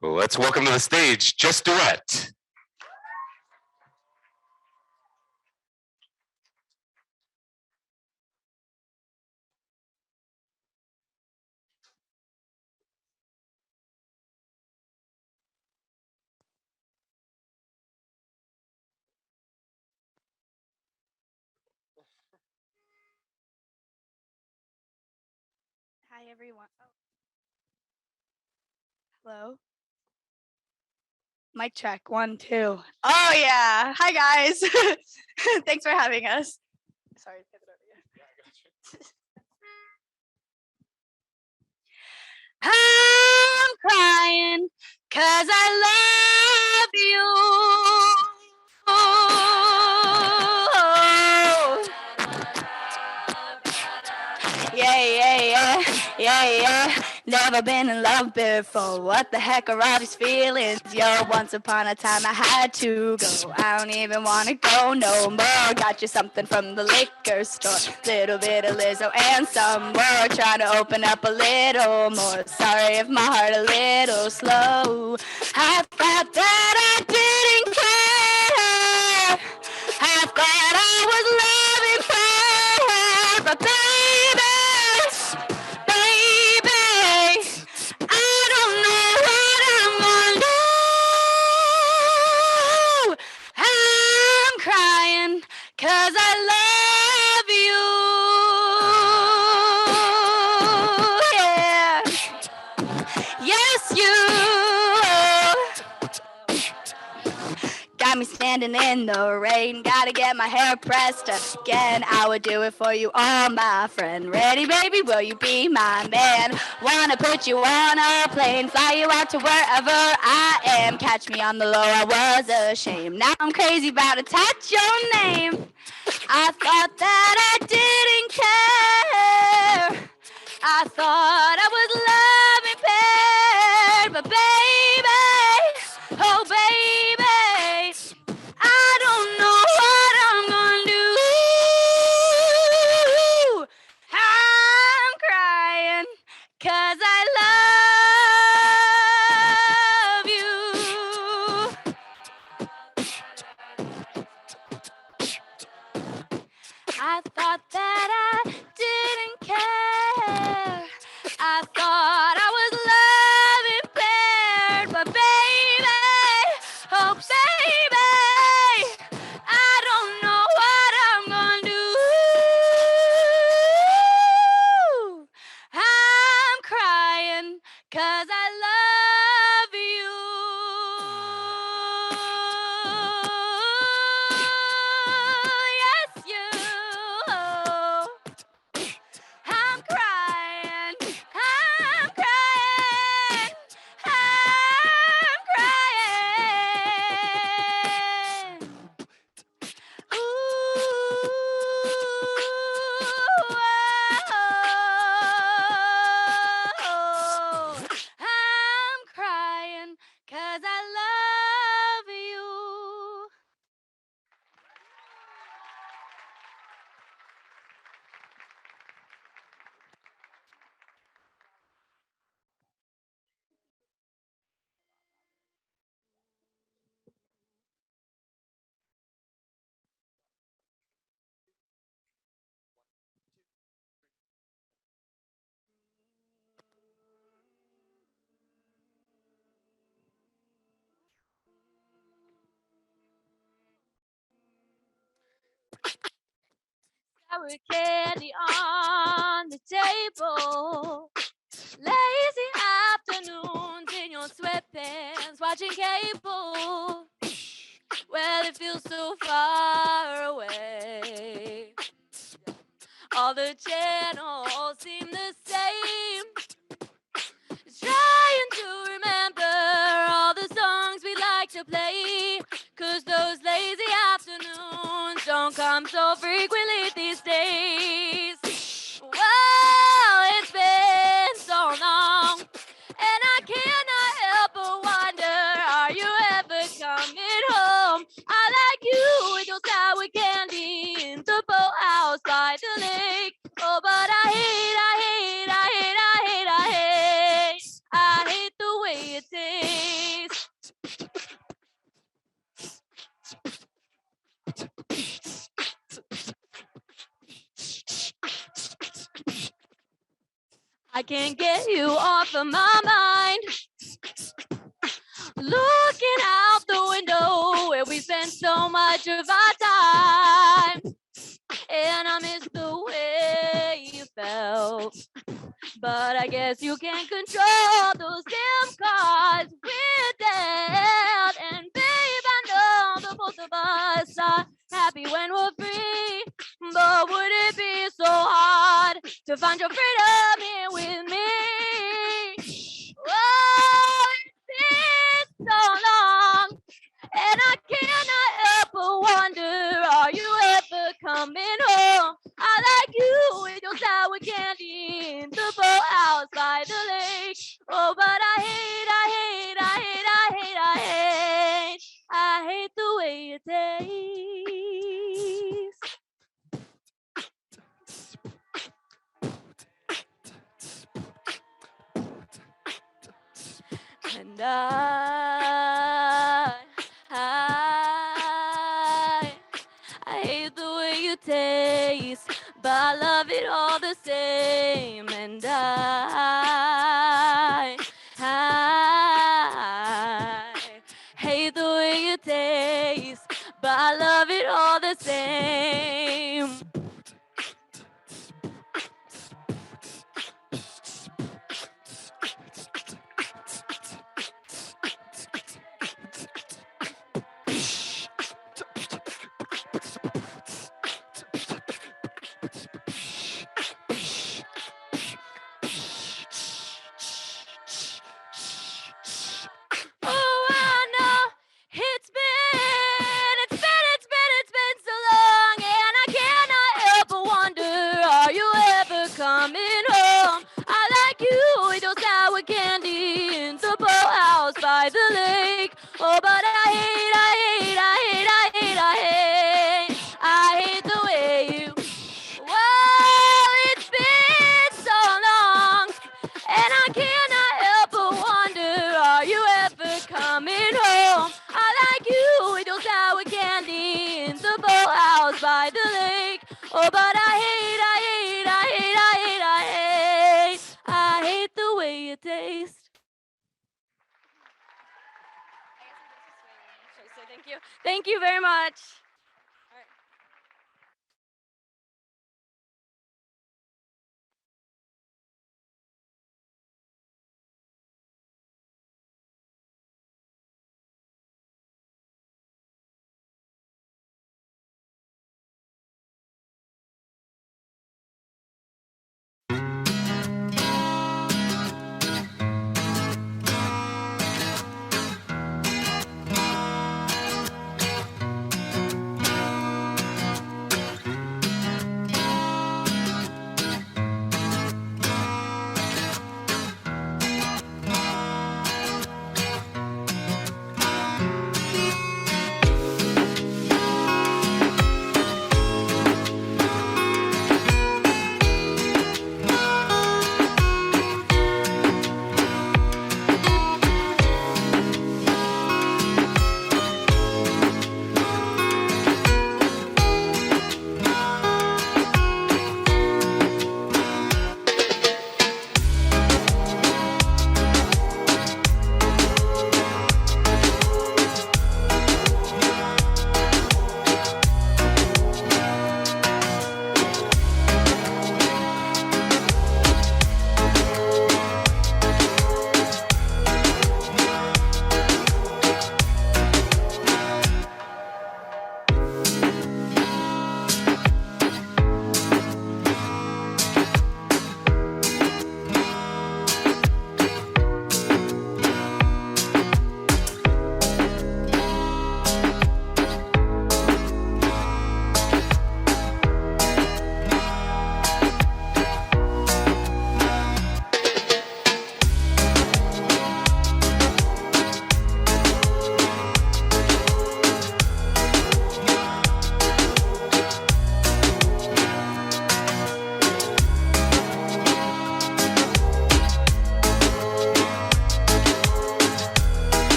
Let's welcome to the stage, Just Duet. Hi, everyone. Oh, hello. Mic check. 1, 2. Oh, yeah. Hi, guys. Thanks for having us. Sorry. Get it over here. I'm crying because I love you. Yeah, yeah, yeah, yeah, yeah. Never been in love before. What the heck are all these feelings? Yo, once upon a time I had to go. I don't even wanna go no more. Got you something from the liquor store. Little bit of Lizzo and some more. Trying to open up a little more. Sorry if my heart a little slow. I thought that I didn't care. I thought I was loving her, but baby, baby, I don't know what I'm gonna do. I'm crying 'cause I love you. Yeah. Yes, you. Got me standing in the rain. Gotta get my hair pressed again. I would do it for you, all my friend. Ready, baby? Will you be my man? Wanna put you on a plane, fly you out to wherever I am. Catch me on the low, I was ashamed. Now I'm crazy about to touch your name. I thought that I didn't care. I thought I was loving paired, but baby, oh baby, I don't know what I'm gonna do. I'm crying 'cause I love you. I thought that I didn't care. I thought I was loving paired, but baby, oh baby, I don't know what I'm gonna do. I'm crying 'cause I love you. Yes, you. I'm crying. I'm crying. I'm crying. Ooh, I'm crying 'cause I love you. Sour candy on the table. Lazy afternoons in your sweatpants, watching cable. Well, it feels so far away. All the channels seem the same. Trying to remember all the songs we like to play. 'Cause those lazy afternoons don't come so frequently these days. Well, it's been so long, and I cannot help but wonder, are you ever coming home? I like you with your sour candy in the boathouse by the lake. Oh, but I hate the way it tastes. I can't get you off of my mind. Looking out the window where we spent so much of our time. And I miss the way you felt. But I guess you can't control those damn cards we're dealt. And babe, I know the both of us are happy when we're free. But would it be so hard to find your freedom here with me? Oh, it's been so long, and I cannot help but wonder, are you ever coming home? I like you with your sour candy in the boathouse by the lake. Oh, but I hate the way it tastes. And I hate the way you taste, but I love it all the same. And I hate the way you taste, but I love it all the same. Coming home, I like you with your sour candy in the boathouse by the lake. Oh, but I hate the way you. Well, it's been so long, and I cannot help but wonder, are you ever coming home? I like you with your sour candy in the boathouse by the lake. Oh, but I hate the way you taste. Thank you. Thank you very much.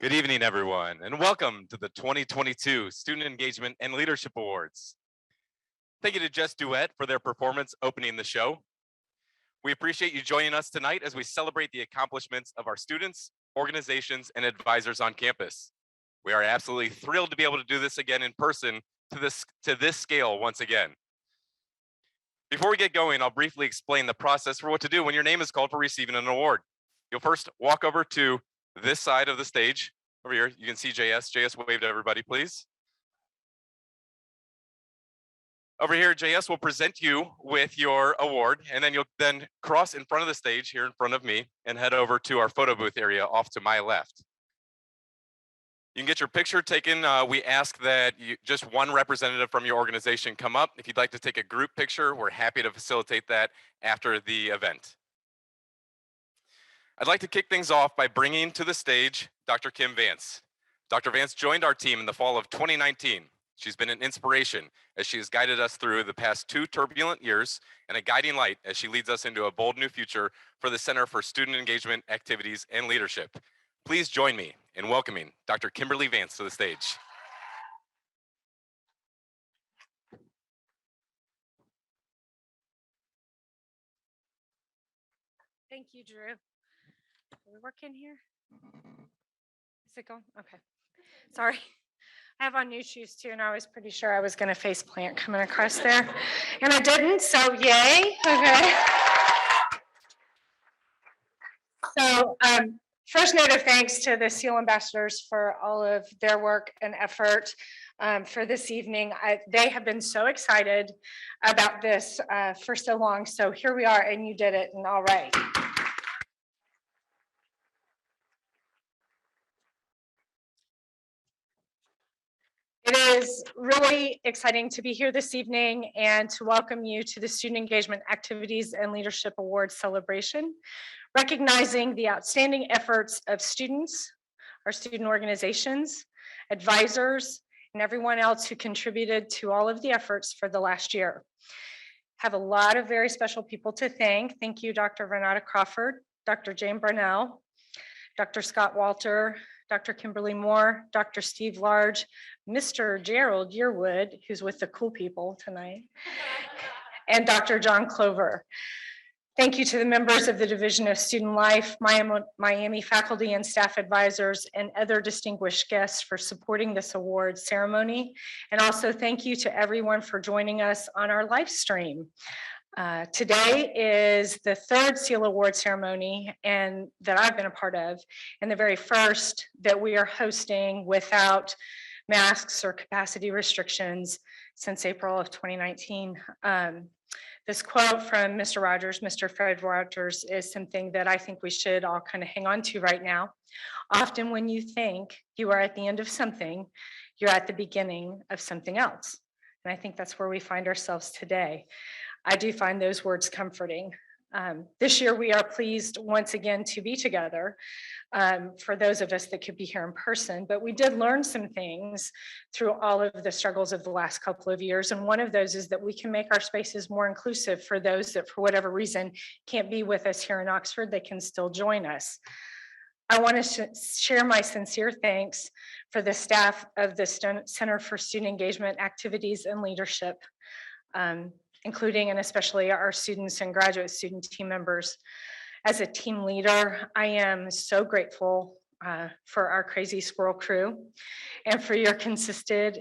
Good evening, everyone, and welcome to the 2022 Student Engagement and Leadership Awards. Thank you to Just Duet for their performance opening the show. We appreciate you joining us tonight as we celebrate the accomplishments of our students, organizations, and advisors on campus. We are absolutely thrilled to be able to do this again in person to this scale once again. Before we get going, I'll briefly explain the process for what to do when your name is called for receiving an award. You'll first walk over to this side of the stage. Over here, you can see JS. JS, wave to everybody, please. Over here, JS will present you with your award, and then you'll then cross in front of the stage here in front of me and head over to our photo booth area off to my left. You can get your picture taken. We ask that just one representative from your organization come up. If you'd like to take a group picture, we're happy to facilitate that after the event. I'd like to kick things off by bringing to the stage Dr. Kim Vance. Dr. Vance joined our team in the fall of 2019. She's been an inspiration as she has guided us through the past 2 turbulent years and a guiding light as she leads us into a bold new future for the Center for Student Engagement, Activities, and Leadership. Please join me in welcoming Dr. Kimberly Vance to the stage. Thank you, Drew. Are we working here? Is it going? Okay. Sorry. I have on new shoes too, and I was pretty sure I was going to face plant coming across there, and I didn't, so yay. Okay. So first note of thanks to the SEAL ambassadors for all of their work and effort for this evening. They have been so excited about this for so long. So here we are, and you did it, and all right. It is really exciting to be here this evening and to welcome you to the Student Engagement Activities and Leadership Awards celebration, recognizing the outstanding efforts of students, our student organizations, advisors, and everyone else who contributed to all of the efforts for the last year. Have a lot of very special people to thank. Thank you, Dr. Renata Crawford, Dr. Jane Burnell, Dr. Scott Walter, Dr. Kimberly Moore, Dr. Steve Large, Mr. Gerald Yearwood, who's with the cool people tonight, and Dr. John Clover. Thank you to the members of the Division of Student Life, Miami faculty and staff advisors, and other distinguished guests for supporting this award ceremony. And also thank you to everyone for joining us on our live stream. Today is the 3rd SEAL Award ceremony and that I've been a part of, and the very first that we are hosting without masks or capacity restrictions since April of 2019. This quote from Mr. Rogers, Mr. Fred Rogers, is something that I think we should all kind of hang on to right now. Often when you think you are at the end of something, you're at the beginning of something else. And I think that's where we find ourselves today. I do find those words comforting. This year, we are pleased once again to be together for those of us that could be here in person, but we did learn some things through all of the struggles of the last couple of years. And one of those is that we can make our spaces more inclusive for those that for whatever reason can't be with us here in Oxford, they can still join us. I want to share my sincere thanks for the staff of the Center for Student Engagement, Activities, and Leadership, including and especially our students and graduate student team members. As a team leader, I am so grateful for our crazy squirrel crew and for your consistent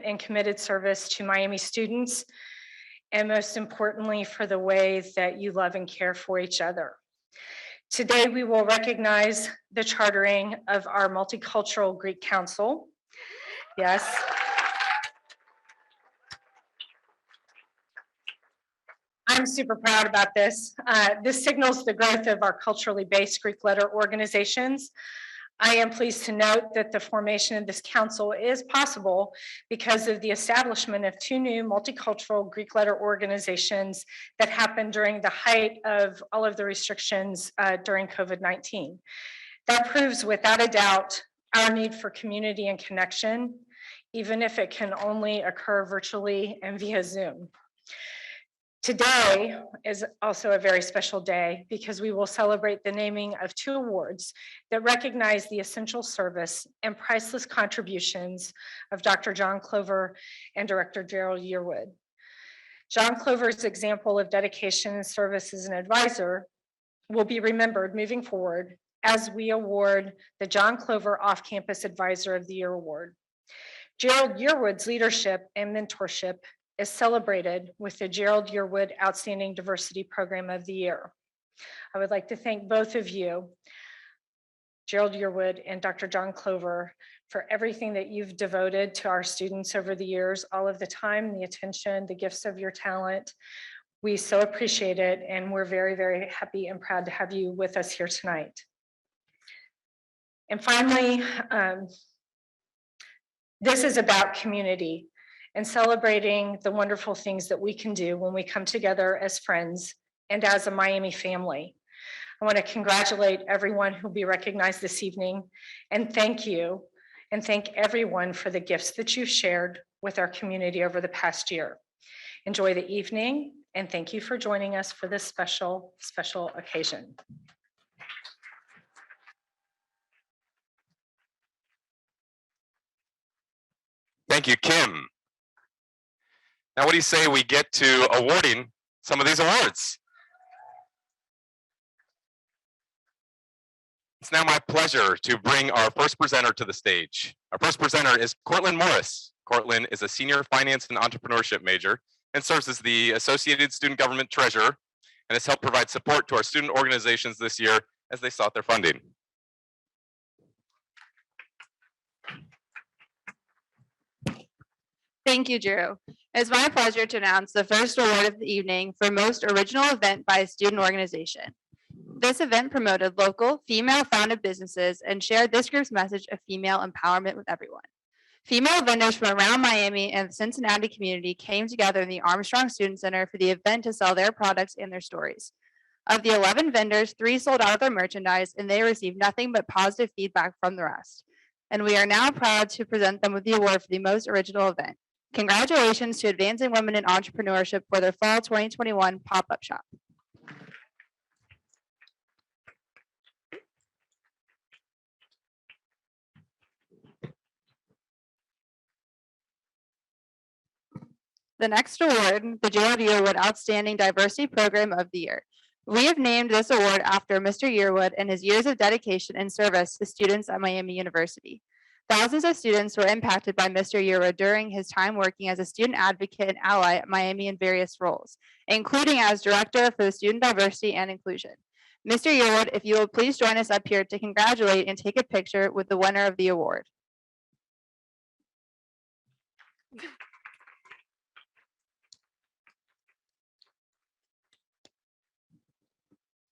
and committed service to Miami students, and most importantly, for the ways that you love and care for each other. Today, we will recognize the chartering of our Multicultural Greek Council. Yes. I'm super proud about this. This signals the growth of our culturally based Greek letter organizations. I am pleased to note that the formation of this council is possible because of the establishment of 2 new multicultural Greek letter organizations that happened during the height of all of the restrictions during COVID-19. That proves without a doubt our need for community and connection, even if it can only occur virtually and via Zoom. Today is also a very special day because we will celebrate the naming of 2 awards that recognize the essential service and priceless contributions of Dr. John Clover and Director Gerald Yearwood. John Clover's example of dedication and service as an advisor will be remembered moving forward as we award the John Clover Off-Campus Advisor of the Year Award. Gerald Yearwood's leadership and mentorship is celebrated with the Gerald Yearwood Outstanding Diversity Program of the Year. I would like to thank both of you, Gerald Yearwood and Dr. John Clover, for everything that you've devoted to our students over the years, all of the time, the attention, the gifts of your talent. We so appreciate it, and we're very, very happy and proud to have you with us here tonight. And finally, this is about community and celebrating the wonderful things that we can do when we come together as friends and as a Miami family. I want to congratulate everyone who will be recognized this evening and thank you and thank everyone for the gifts that you've shared with our community over the past year. Enjoy the evening and thank you for joining us for this special, special occasion. Thank you, Kim. Now, what do you say we get to awarding some of these awards? It's now my pleasure to bring our first presenter to the stage. Our first presenter is Cortland Morris. Cortland is a senior finance and entrepreneurship major and serves as the Associated Student Government Treasurer and has helped provide support to our student organizations this year as they sought their funding. Thank you, Drew. It's my pleasure to announce the first award of the evening for most original event by a student organization. This event promoted local female-founded businesses and shared this group's message of female empowerment with everyone. Female vendors from around Miami and the Cincinnati community came together in the Armstrong Student Center for the event to sell their products and their stories. Of the 11 vendors, 3 sold out of their merchandise and they received nothing but positive feedback from the rest. And we are now proud to present them with the award for the most original event. Congratulations to Advancing Women in Entrepreneurship for their Fall 2021 pop-up shop. The next award, the Gerald Yearwood Outstanding Diversity Program of the Year. We have named this award after Mr. Yearwood and his years of dedication and service to students at Miami University. Thousands of students were impacted by Mr. Yearwood during his time working as a student advocate and ally at Miami in various roles, including as Director for the Student Diversity and Inclusion. Mr. Yearwood, if you will please join us up here to congratulate and take a picture with the winner of the award.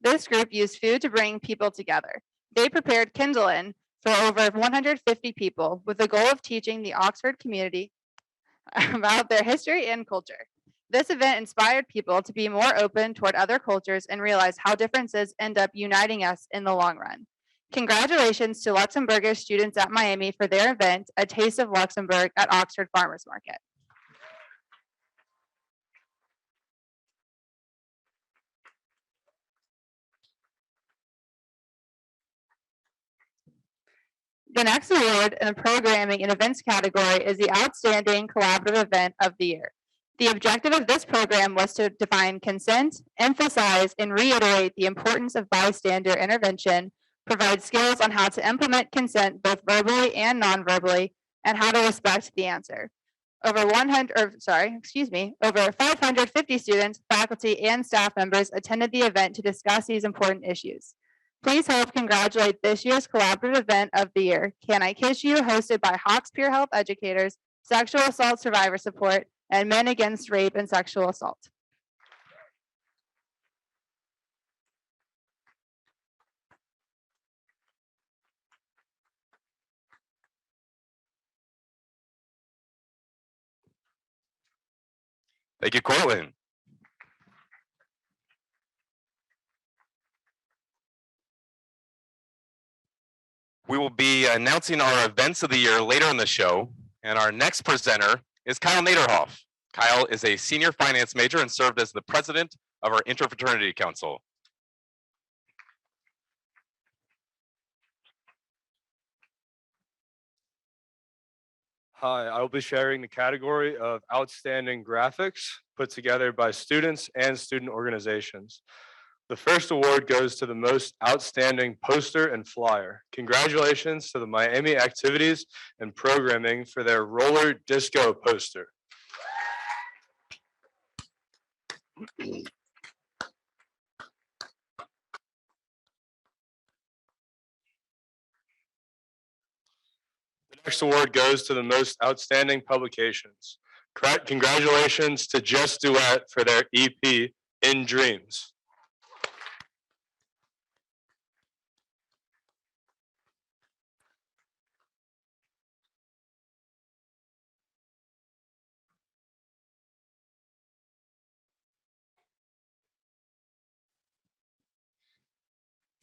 This group used food to bring people together. They prepared Kindle-In for over 150 people with the goal of teaching the Oxford community about their history and culture. This event inspired people to be more open toward other cultures and realize how differences end up uniting us in the long run. Congratulations to Luxembourgish students at Miami for their event, A Taste of Luxembourg at Oxford Farmers Market. The next award in the programming and events category is the Outstanding Collaborative Event of the Year. The objective of this program was to define consent, emphasize and reiterate the importance of bystander intervention, provide skills on how to implement consent both verbally and non-verbally, and how to respect the answer. Over 550 students, faculty, and staff members attended the event to discuss these important issues. Please help congratulate this year's collaborative event of the year, Can I Kiss You, hosted by Hawks Peer Health Educators, Sexual Assault Survivor Support, and Men Against Rape and Sexual Assault. Thank you, Cortland. We will be announcing our events of the year later in the show, and our next presenter is Kyle Naderhoff. Kyle is a senior finance major and served as the president of our interfraternity council. Hi, I will be sharing the category of outstanding graphics put together by students and student organizations. The first award goes to the most outstanding poster and flyer. Congratulations to the Miami Activities and Programming for their roller disco poster. The next award goes to the most outstanding publications. Congratulations to Just Duet for their EP, In Dreams.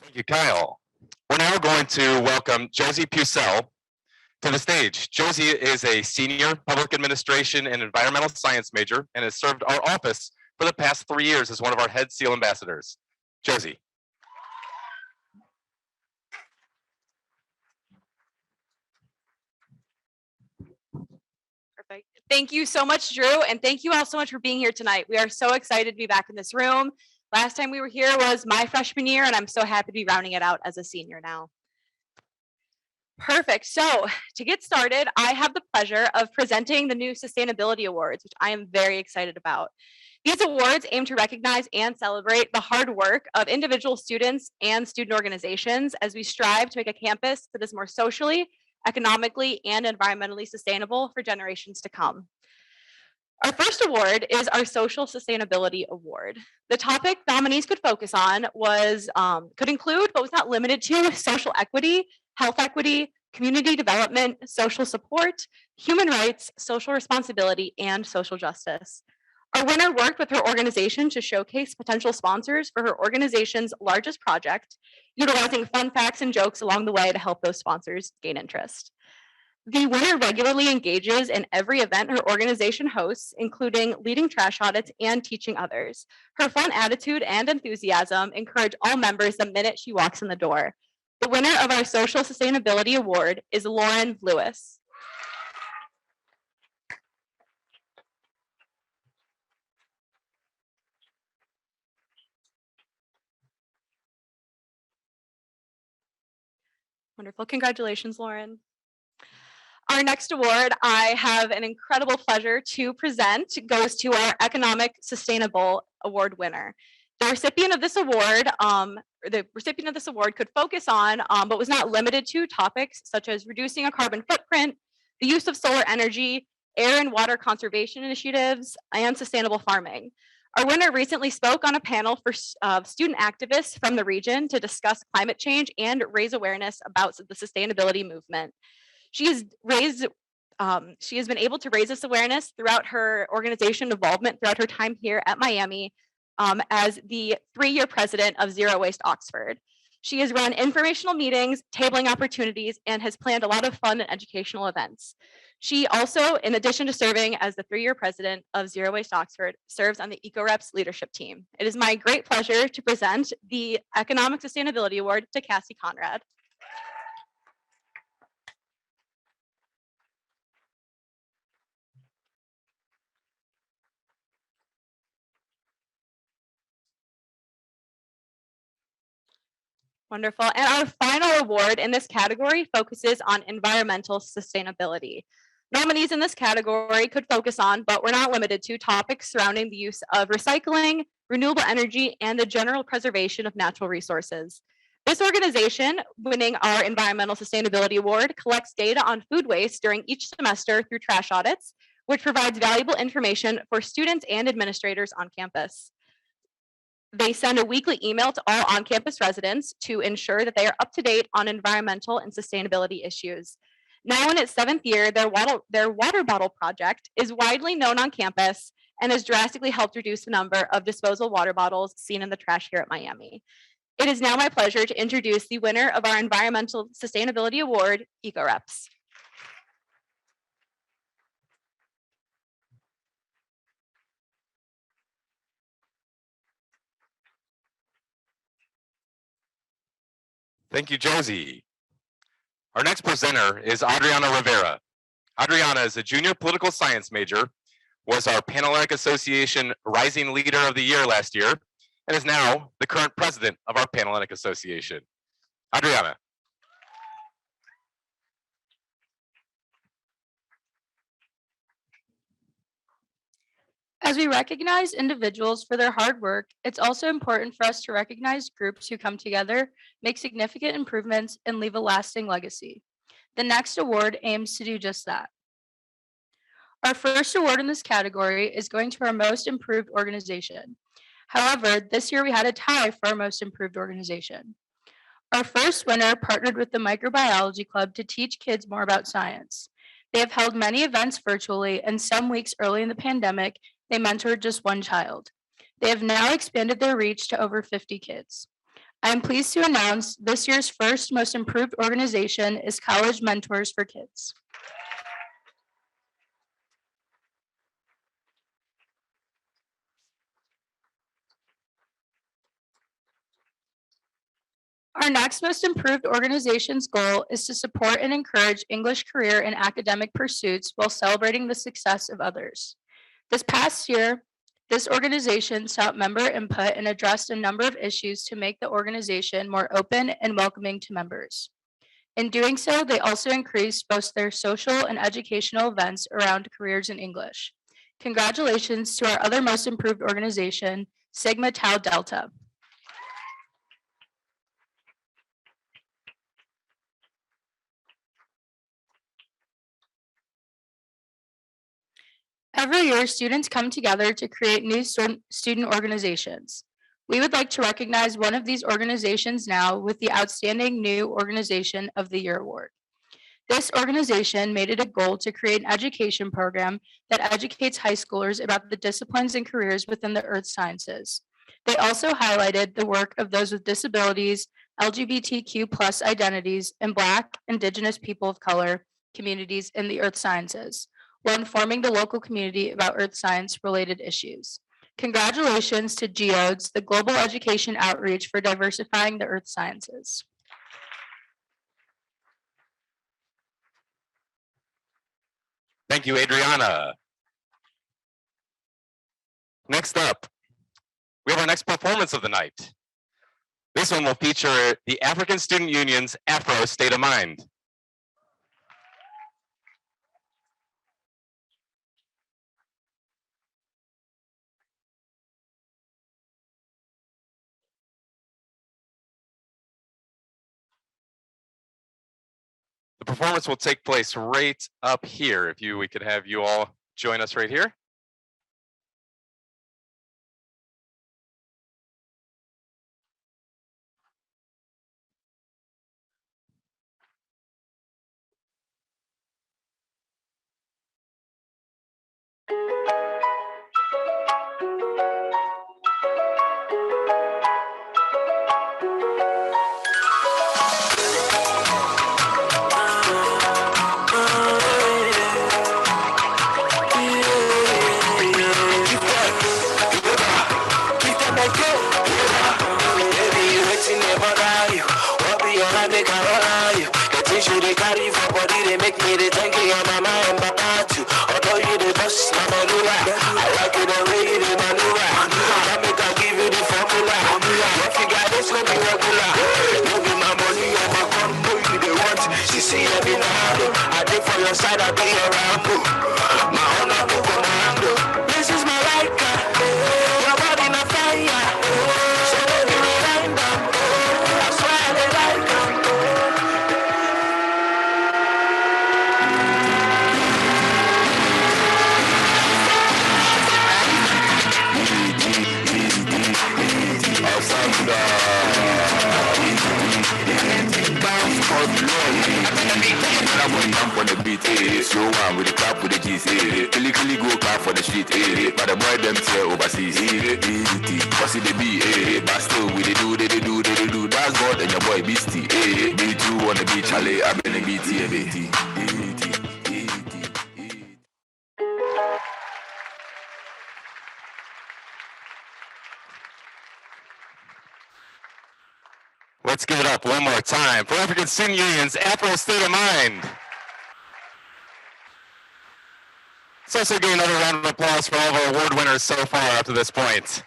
Thank you, Kyle. We're now going to welcome Josie Pucell to the stage. Josie is a senior public administration and environmental science major and has served our office for the past 3 years as one of our head SEAL ambassadors. Josie. Perfect. Thank you so much, Drew, and thank you all so much for being here tonight. We are so excited to be back in this room. Last time we were here was my freshman year, and I'm so happy to be rounding it out as a senior now. Perfect. So to get started, I have the pleasure of presenting the new Sustainability Awards, which I am very excited about. These awards aim to recognize and celebrate the hard work of individual students and student organizations as we strive to make a campus that is more socially, economically, and environmentally sustainable for generations to come. Our first award is our Social Sustainability Award. The topic nominees could focus on could include, but was not limited to, social equity, health equity, community development, social support, human rights, social responsibility, and social justice. Our winner worked with her organization to showcase potential sponsors for her organization's largest project, utilizing fun facts and jokes along the way to help those sponsors gain interest. The winner regularly engages in every event her organization hosts, including leading trash audits and teaching others. Her fun attitude and enthusiasm encourage all members the minute she walks in the door. The winner of our Social Sustainability Award is Lauren Lewis. Wonderful. Congratulations, Lauren. Our next award I have an incredible pleasure to present goes to our Economic Sustainable Award winner. The recipient of this award, could focus on, but was not limited to, topics such as reducing a carbon footprint, the use of solar energy, air and water conservation initiatives, and sustainable farming. Our winner recently spoke on a panel for student activists from the region to discuss climate change and raise awareness about the sustainability movement. She has been able to raise this awareness throughout her organization involvement throughout her time here at Miami as the 3-year president of Zero Waste Oxford. She has run informational meetings, tabling opportunities, and has planned a lot of fun and educational events. She also, in addition to serving as the 3-year president of Zero Waste Oxford, serves on the EcoReps leadership team. It is my great pleasure to present the Economic Sustainability Award to Cassie Conrad. Wonderful. And our final award in this category focuses on environmental sustainability. Nominees in this category could focus on, but we're not limited to, topics surrounding the use of recycling, renewable energy, and the general preservation of natural resources. This organization, winning our Environmental Sustainability Award, collects data on food waste during each semester through trash audits, which provides valuable information for students and administrators on campus. They send a weekly email to all on-campus residents to ensure that they are up to date on environmental and sustainability issues. Now in its 7th year, their water bottle project is widely known on campus and has drastically helped reduce the number of disposable water bottles seen in the trash here at Miami. It is now my pleasure to introduce the winner of our Environmental Sustainability Award, EcoReps. Thank you, Josie. Our next presenter is Adriana Rivera. Adriana is a junior political science major, was our Panhellenic Association Rising Leader of the Year last year, and is now the current president of our Panhellenic Association. Adriana. As we recognize individuals for their hard work, it's also important for us to recognize groups who come together, make significant improvements, and leave a lasting legacy. The next award aims to do just that. Our first award in this category is going to our most improved organization. However, this year we had a tie for our most improved organization. Our first winner partnered with the Microbiology Club to teach kids more about science. They have held many events virtually, and some weeks early in the pandemic, they mentored just one child. They have now expanded their reach to over 50 kids. I am pleased to announce this year's first most improved organization is College Mentors for Kids. Our next most improved organization's goal is to support and encourage English career and academic pursuits while celebrating the success of others. This past year, this organization sought member input and addressed a number of issues to make the organization more open and welcoming to members. In doing so, they also increased both their social and educational events around careers in English. Congratulations to our other most improved organization, Sigma Tau Delta. Every year, students come together to create new student organizations. We would like to recognize one of these organizations now with the Outstanding New Organization of the Year Award. This organization made it a goal to create an education program that educates high schoolers about the disciplines and careers within the earth sciences. They also highlighted the work of those with disabilities, LGBTQ+ identities, and Black, Indigenous people of color communities in the earth sciences, while informing the local community about earth science related issues. Congratulations to GEODS, the Global Education Outreach, for diversifying the earth sciences. Thank you, Adriana. Next up, we have our next performance of the night. This one will feature the African Student Union's Afro State of Mind. The performance will take place right up here. If we could have you all join us right here. Slow one with the clap with the G's, Killy go clap for the street, but the boy them tear overseas, cause it be, but still we they do, that's God and your boy Beastie, me too wanna be Charlie, I'm in a BT. Let's give it up one more time for African Student Union's Afro State of Mind. Let's also give another round of applause for all of our award winners so far up to this point.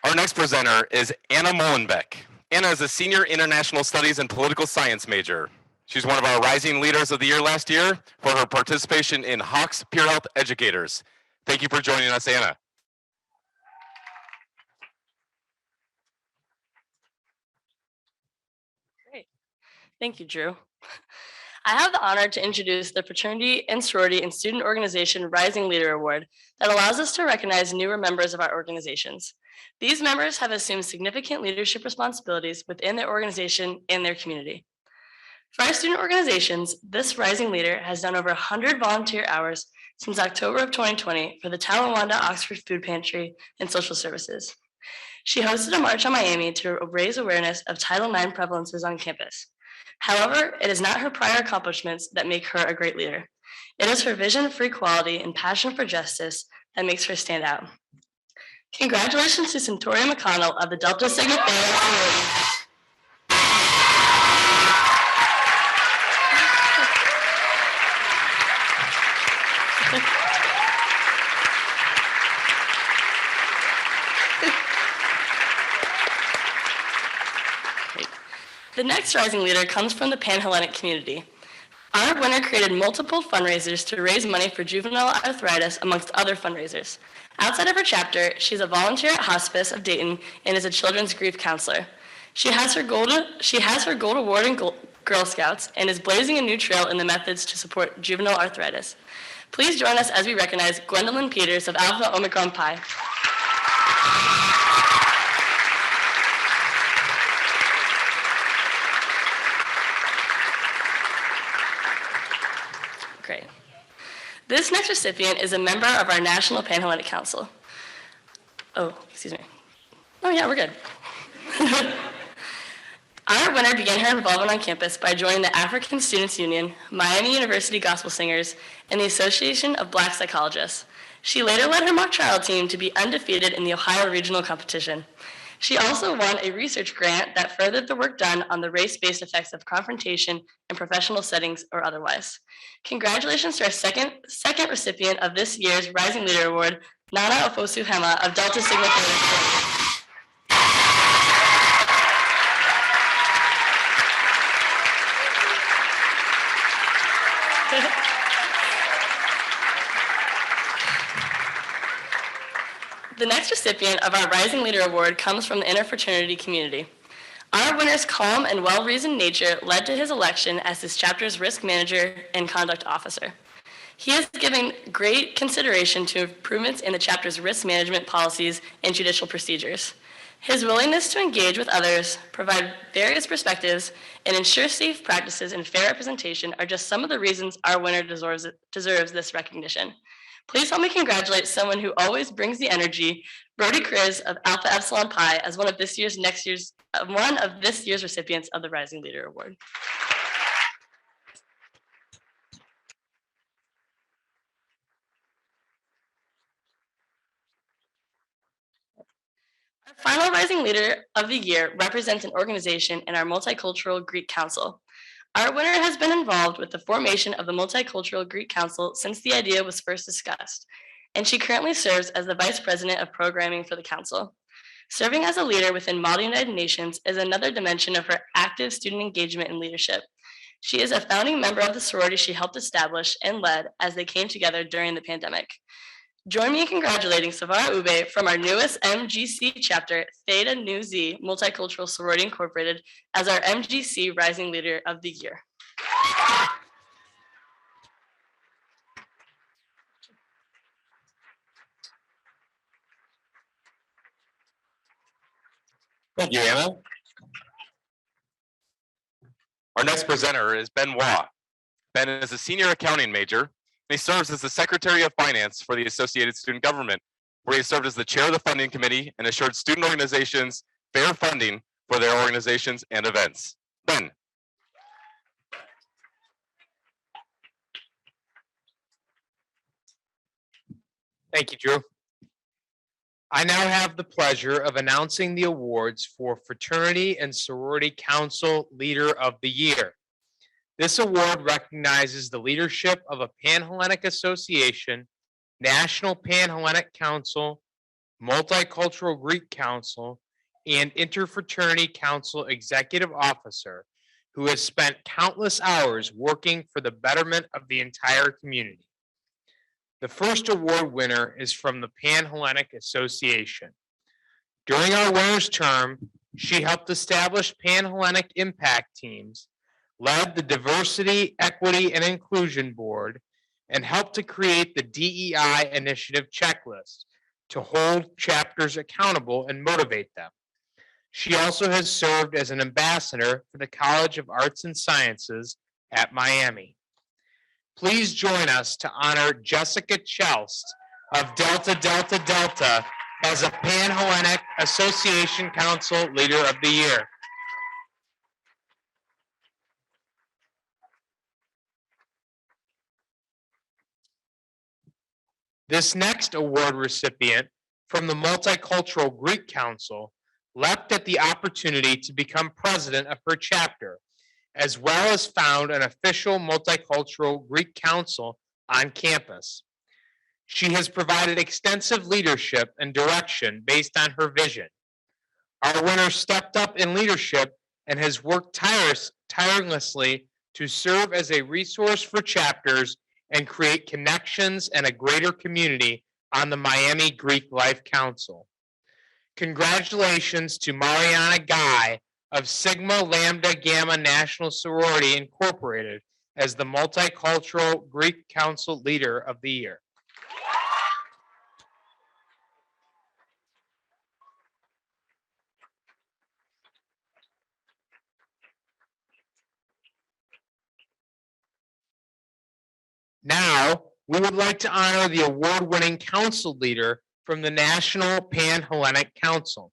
Our next presenter is Anna Molenbeek. Anna is a senior international studies and political science major. She's one of our rising leaders of the year last year for her participation in Hawks Peer Health Educators. Thank you for joining us, Anna. Thank you, Drew. I have the honor to introduce the Fraternity and Sorority and Student Organization Rising Leader Award that allows us to recognize newer members of our organizations. These members have assumed significant leadership responsibilities within their organization and their community. For our student organizations, this rising leader has done over 100 volunteer hours since October of 2020 for the Talawanda Oxford Food Pantry and Social Services. She hosted a march on Miami to raise awareness of Title IX prevalences on campus. However, it is not her prior accomplishments that make her a great leader. It is her vision for equality and passion for justice that makes her stand out. Congratulations to Centauria McConnell of the Delta Sigma Theta sorority. The next rising leader comes from the Panhellenic community. Our winner created multiple fundraisers to raise money for juvenile arthritis, amongst other fundraisers. Outside of her chapter, she's a volunteer at Hospice of Dayton and is a children's grief counselor. She has her gold award in Girl Scouts and is blazing a new trail in the methods to support juvenile arthritis. Please join us as we recognize Gwendolyn Peters of Alpha Omicron Pi. Great. This next recipient is a member of our National Panhellenic Council. Oh, excuse me. Oh yeah, we're good. Our winner began her involvement on campus by joining the African Students Union, Miami University Gospel Singers, and the Association of Black Psychologists. She later led her mock trial team to be undefeated in the Ohio Regional Competition. She also won a research grant that furthered the work done on the race-based effects of confrontation in professional settings or otherwise. Congratulations to our second recipient of this year's Rising Leader Award, Nana Ofosu Hema of Delta Sigma Theta. The next recipient of our Rising Leader Award comes from the interfraternity community. Our winner's calm and well-reasoned nature led to his election as his chapter's risk manager and conduct officer. He has given great consideration to improvements in the chapter's risk management policies and judicial procedures. His willingness to engage with others, provide various perspectives, and ensure safe practices and fair representation are just some of the reasons our winner deserves this recognition. Please help me congratulate someone who always brings the energy, Brody Kriz of Alpha Epsilon Pi, as one of this year's recipients of the Rising Leader Award. Our final Rising Leader of the Year represents an organization in our Multicultural Greek Council. Our winner has been involved with the formation of the Multicultural Greek Council since the idea was first discussed, and she currently serves as the Vice President of Programming for the Council. Serving as a leader within Model United Nations is another dimension of her active student engagement and leadership. She is a founding member of the sorority she helped establish and led as they came together during the pandemic. Join me in congratulating Savara Ube from our newest MGC chapter, Theta Nu Xi Multicultural Sorority Incorporated, as our MGC Rising Leader of the Year. Thank you, Anna. Our next presenter is Ben Waugh. Ben is a senior accounting major, and he serves as the Secretary of Finance for the Associated Student Government, where he served as the chair of the funding committee and assured student organizations fair funding for their organizations and events. Ben. Thank you, Drew. I now have the pleasure of announcing the awards for Fraternity and Sorority Council Leader of the Year. This award recognizes the leadership of a Panhellenic Association, National Panhellenic Council, Multicultural Greek Council, and Interfraternity Council Executive Officer who has spent countless hours working for the betterment of the entire community. The first award winner is from the Panhellenic Association. During our winner's term, she helped establish Panhellenic impact teams, led the Diversity, Equity, and Inclusion Board, and helped to create the DEI Initiative Checklist to hold chapters accountable and motivate them. She also has served as an ambassador for the College of Arts and Sciences at Miami. Please join us to honor Jessica Chelst of Delta Delta Delta as a Panhellenic Association Council Leader of the Year. This next award recipient from the Multicultural Greek Council leapt at the opportunity to become president of her chapter, as well as found an official Multicultural Greek Council on campus. She has provided extensive leadership and direction based on her vision. Our winner stepped up in leadership and has worked tirelessly to serve as a resource for chapters and create connections and a greater community on the Miami Greek Life Council. Congratulations to Mariana Guy of Sigma Lambda Gamma National Sorority Incorporated as the Multicultural Greek Council Leader of the Year. Now, we would like to honor the award-winning council leader from the National Panhellenic Council.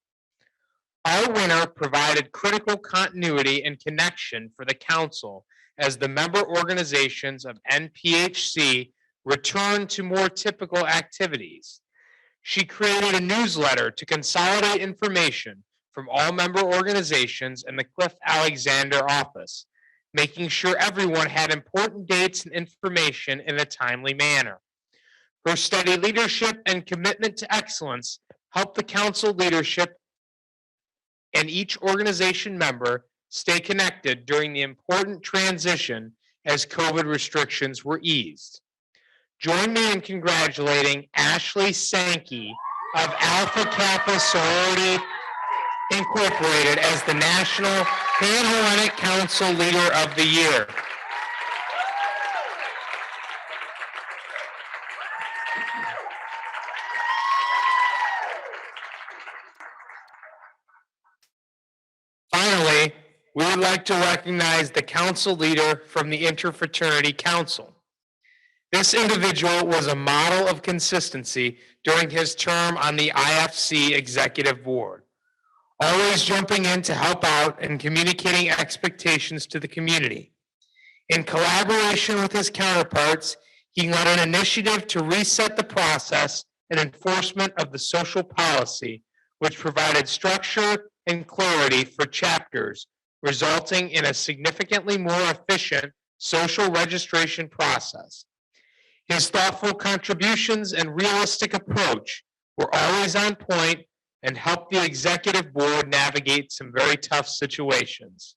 Our winner provided critical continuity and connection for the council as the member organizations of NPHC returned to more typical activities. She created a newsletter to consolidate information from all member organizations in the Cliff Alexander office, making sure everyone had important dates and information in a timely manner. Her steady leadership and commitment to excellence helped the council leadership and each organization member stay connected during the important transition as COVID restrictions were eased. Join me in congratulating Ashley Sankey of Alpha Kappa Sorority Incorporated as the National Panhellenic Council Leader of the Year. Finally, we would like to recognize the council leader from the Interfraternity Council. This individual was a model of consistency during his term on the IFC Executive Board, always jumping in to help out and communicating expectations to the community. In collaboration with his counterparts, he led an initiative to reset the process and enforcement of the social policy, which provided structure and clarity for chapters, resulting in a significantly more efficient social registration process. His thoughtful contributions and realistic approach were always on point and helped the executive board navigate some very tough situations.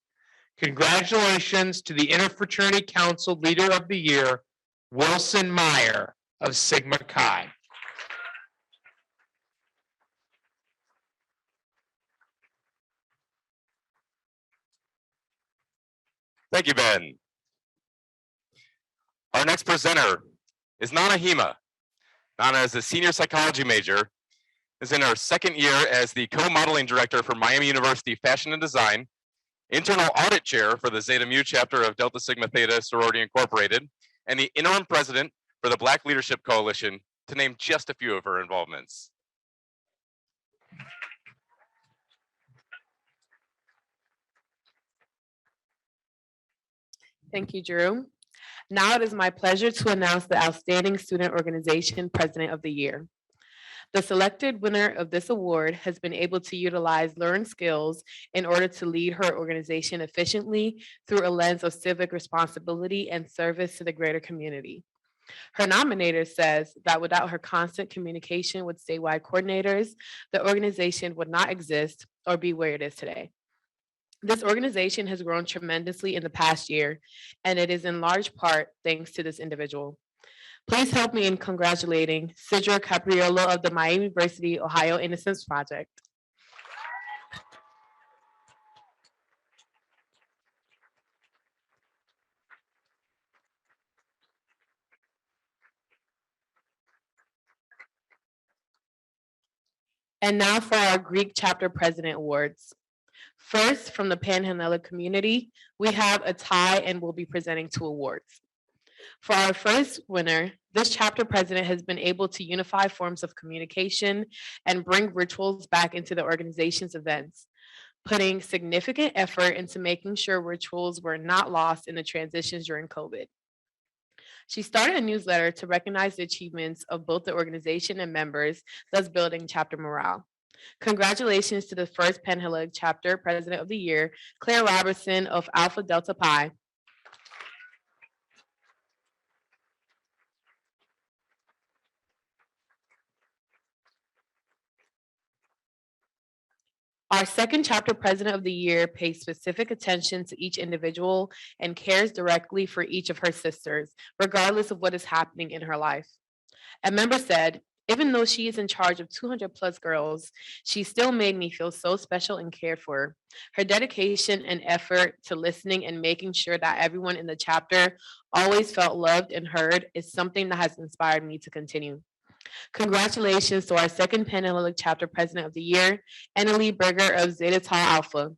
Congratulations to the Interfraternity Council Leader of the Year, Wilson Meyer of Sigma Chi. Thank you, Ben. Our next presenter is Nana Hema. Nana is a senior psychology major, is in her second year as the co-modeling director for Miami University Fashion and Design, internal audit chair for the Zeta Mu chapter of Delta Sigma Theta Sorority Incorporated, and the interim president for the Black Leadership Coalition, to name just a few of her involvements. Thank you, Drew. Now it is my pleasure to announce the Outstanding Student Organization President of the Year. The selected winner of this award has been able to utilize learned skills in order to lead her organization efficiently through a lens of civic responsibility and service to the greater community. Her nominator says that without her constant communication with statewide coordinators, the organization would not exist or be where it is today. This organization has grown tremendously in the past year, and it is in large part thanks to this individual. Please help me in congratulating Sidra Capriolo of the Miami University Ohio Innocence Project. And now for our Greek chapter president awards. First, from the Panhandle community, we have a tie and will be presenting 2 awards. For our first winner, this chapter president has been able to unify forms of communication and bring rituals back into the organization's events, putting significant effort into making sure rituals were not lost in the transitions during COVID. She started a newsletter to recognize the achievements of both the organization and members, thus building chapter morale. Congratulations to the first Panhandle chapter president of the year, Claire Robertson of Alpha Delta Pi. Our second chapter president of the year pays specific attention to each individual and cares directly for each of her sisters, regardless of what is happening in her life. A member said, even though she is in charge of 200+ girls, she still made me feel so special and cared for. Her dedication and effort to listening and making sure that everyone in the chapter always felt loved and heard is something that has inspired me to continue. Congratulations to our second Panhandle chapter president of the year, Annalie Berger of Zeta Tau Alpha.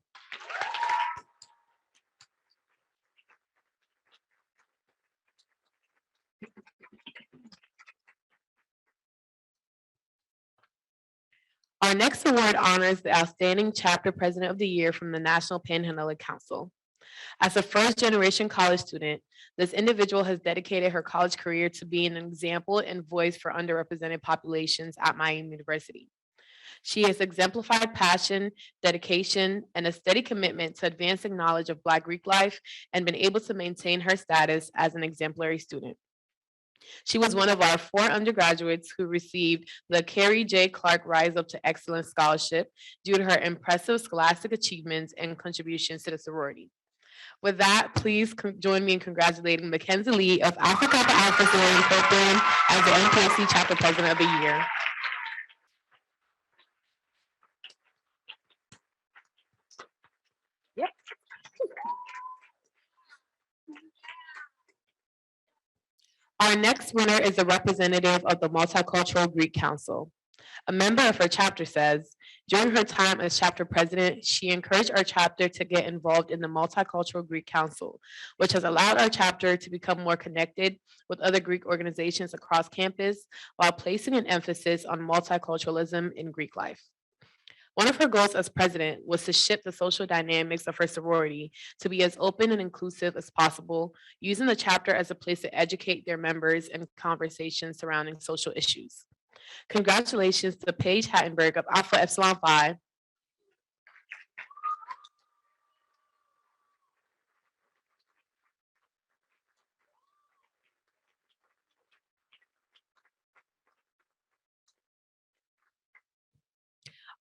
Our next award honors the outstanding chapter president of the year from the National Panhandle Council. As a first-generation college student, this individual has dedicated her college career to being an example and voice for underrepresented populations at Miami University. She has exemplified passion, dedication, and a steady commitment to advancing knowledge of Black Greek life and been able to maintain her status as an exemplary student. She was one of our 4 undergraduates who received the Carrie J. Clark Rise Up to Excellence Scholarship due to her impressive scholastic achievements and contributions to the sorority. With that, please join me in congratulating Mackenzie Lee of Alpha Kappa Alpha Sorority Program as the NPSC Chapter President of the Year. Yep. Our next winner is a representative of the Multicultural Greek Council. A member of her chapter says, during her time as chapter president, she encouraged our chapter to get involved in the Multicultural Greek Council, which has allowed our chapter to become more connected with other Greek organizations across campus while placing an emphasis on multiculturalism in Greek life. One of her goals as president was to shift the social dynamics of her sorority to be as open and inclusive as possible, using the chapter as a place to educate their members in conversations surrounding social issues. Congratulations to Paige Hattenberg of Alpha Epsilon Phi.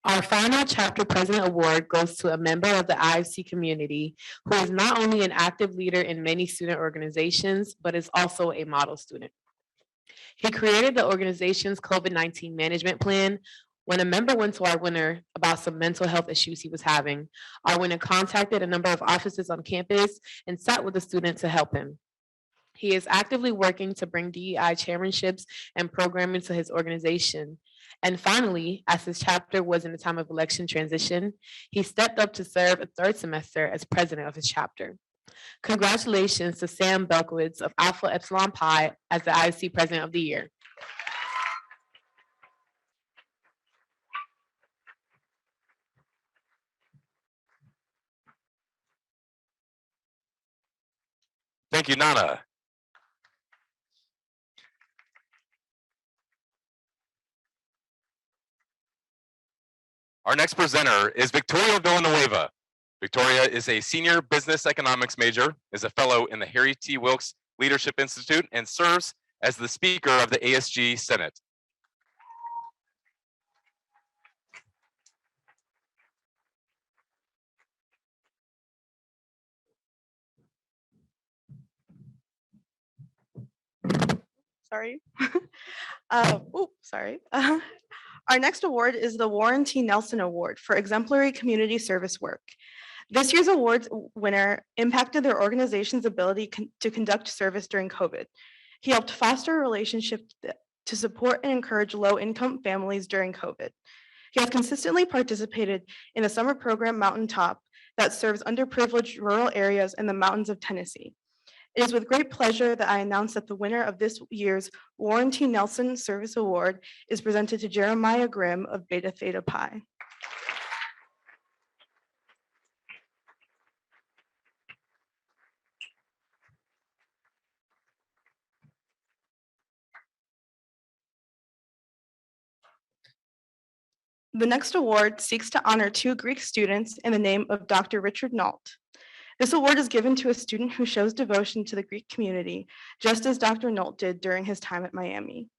Our final chapter president award goes to a member of the IFC community who is not only an active leader in many student organizations, but is also a model student. He created the organization's COVID-19 management plan. When a member went to our winner about some mental health issues he was having, our winner contacted a number of offices on campus and sat with the student to help him. He is actively working to bring DEI chairmanships and programming to his organization. And finally, as his chapter was in the time of election transition, he stepped up to serve a 3rd semester as president of his chapter. Congratulations to Sam Belkowitz of Alpha Epsilon Pi as the IFC President of the Year. Thank you, Nana. Our next presenter is Victoria Villanueva. Victoria is a senior business economics major, is a fellow in the Harry T. Wilkes Leadership Institute, and serves as the speaker of the ASG Senate. Sorry. Sorry. Our next award is the Warren T. Nelson Award for exemplary community service work. This year's awards winner impacted their organization's ability to conduct service during COVID. He helped foster relationships to support and encourage low-income families during COVID. He has consistently participated in the summer program Mountaintop that serves underprivileged rural areas in the mountains of Tennessee. It is with great pleasure that I announce that the winner of this year's Warren T. Nelson Service Award is presented to Jeremiah Grimm of Beta Theta Pi. The next award seeks to honor 2 Greek students in the name of Dr. Richard Nault. This award is given to a student who shows devotion to the Greek community, just as Dr. Nault did during his time at Miami.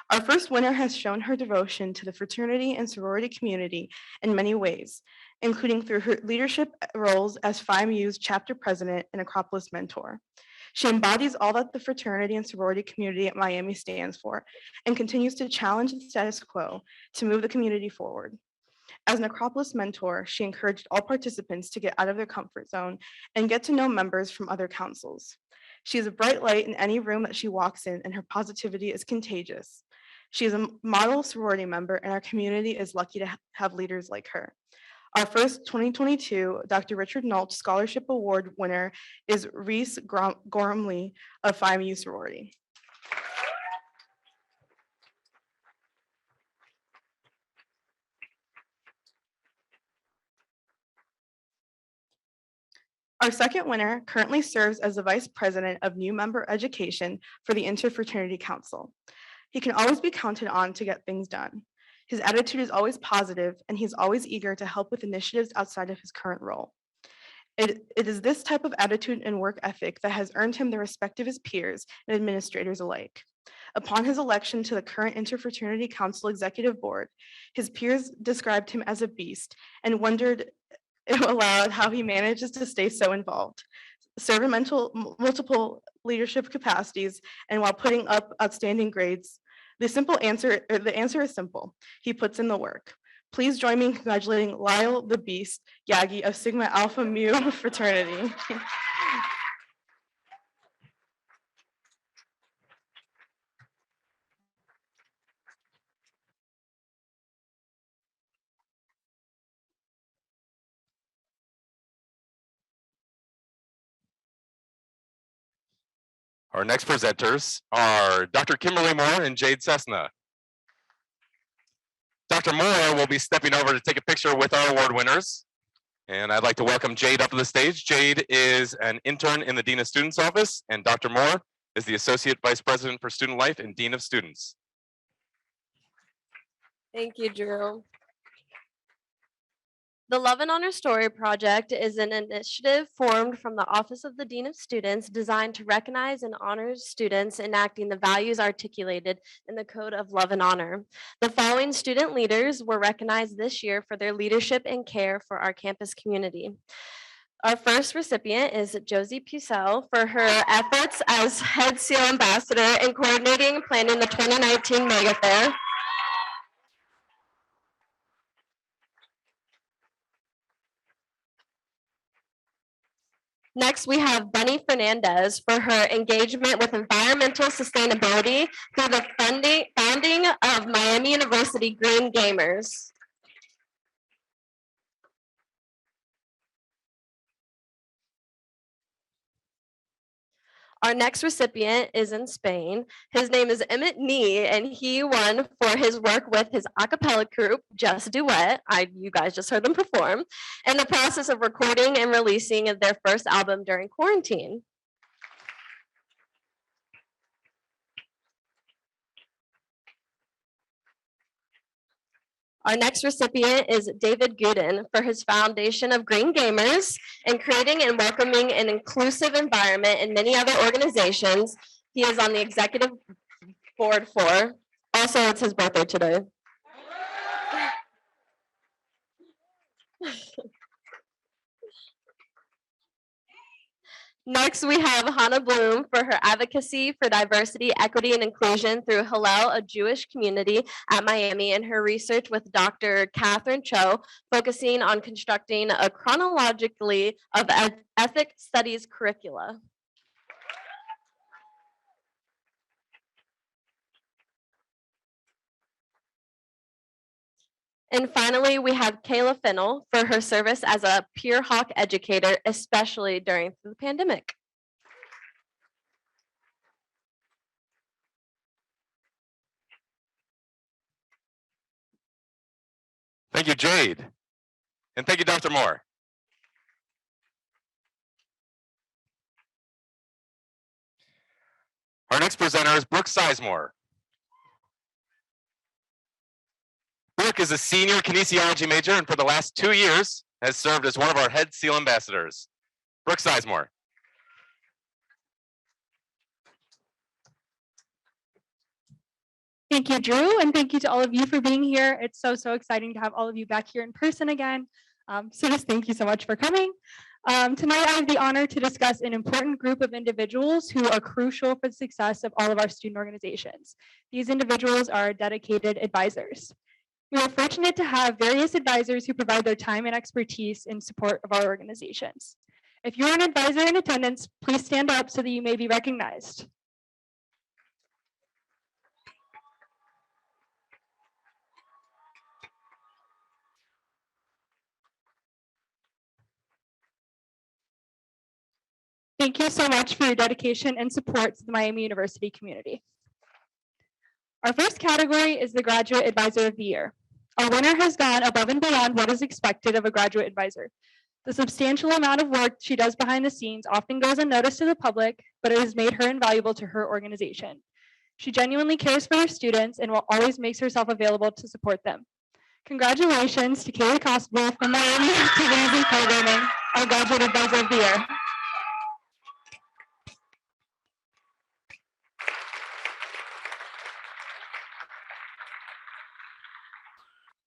Our first winner has shown her devotion to the fraternity and sorority community in many ways, including through her leadership roles as Phi Mu's chapter president and Acropolis mentor. She embodies all that the fraternity and sorority community at Miami stands for and continues to challenge the status quo to move the community forward. As an Acropolis mentor, she encouraged all participants to get out of their comfort zone and get to know members from other councils. She is a bright light in any room that she walks in, and her positivity is contagious. She is a model sorority member, and our community is lucky to have leaders like her. Our first 2022 Dr. Richard Nault Scholarship Award winner is Reese Gormley of Phi Mu Sorority. Our second winner currently serves as the Vice President of New Member Education for the Interfraternity Council. He can always be counted on to get things done. His attitude is always positive, and he's always eager to help with initiatives outside of his current role. It is this type of attitude and work ethic that has earned him the respect of his peers and administrators alike. Upon his election to the current Interfraternity Council Executive Board, his peers described him as a beast and wondered aloud how he manages to stay so involved, serve in multiple leadership capacities, and while putting up outstanding grades. The answer is simple. He puts in the work. Please join me in congratulating Lyle the Beast Yagi of Sigma Alpha Mu fraternity. Our next presenters are Dr. Kimberly Moore and Jade Cessna. Dr. Moore will be stepping over to take a picture with our award winners. And I'd like to welcome Jade up to the stage. Jade is an intern in the Dean of Students office, and Dr. Moore is the Associate Vice President for Student Life and Dean of Students. Thank you, Drew. The Love and Honor Story Project is an initiative formed from the Office of the Dean of Students designed to recognize and honor students enacting the values articulated in the Code of Love and Honor. The following student leaders were recognized this year for their leadership and care for our campus community. Our first recipient is Josie Pucel for her efforts as Head SEAL Ambassador in coordinating and planning the 2019 Mega Fair. Next, we have Bunny Fernandez for her engagement with environmental sustainability through the founding of Miami University Green Gamers. Our next recipient is in Spain. His name is Emmett Nee, and he won for his work with his a cappella group, Just Duet. You guys just heard them perform, in the process of recording and releasing their first album during quarantine. Our next recipient is David Gooden for his foundation of Green Gamers and creating and welcoming an inclusive environment in many other organizations he is on the executive board for. Also, it's his birthday today. Next, we have Hannah Bloom for her advocacy for diversity, equity, and inclusion through Hillel, a Jewish community at Miami, and her research with Dr. Catherine Cho, focusing on constructing a chronologically of ethic studies curricula. And finally, we have Kayla Fennell for her service as a Peer Hawk educator, especially during the pandemic. Thank you, Jade. And thank you, Dr. Moore. Our next presenter is Brooke Sizemore. Brooke is a senior kinesiology major and for the last 2 years has served as one of our head SEAL ambassadors. Brooke Sizemore. Thank you, Drew, and thank you to all of you for being here. It's so exciting to have all of you back here in person again. So just thank you so much for coming. Tonight, I have the honor to discuss an important group of individuals who are crucial for the success of all of our student organizations. These individuals are dedicated advisors. We are fortunate to have various advisors who provide their time and expertise in support of our organizations. If you're an advisor in attendance, please stand up so that you may be recognized. Thank you so much for your dedication and support to the Miami University community. Our first category is the Graduate Advisor of the Year. Our winner has gone above and beyond what is expected of a graduate advisor. The substantial amount of work she does behind the scenes often goes unnoticed to the public, but it has made her invaluable to her organization. She genuinely cares for her students and will always makes herself available to support them. Congratulations to Kaylee Cosble from Miami Activities and Programming, our Graduate Advisor of the Year.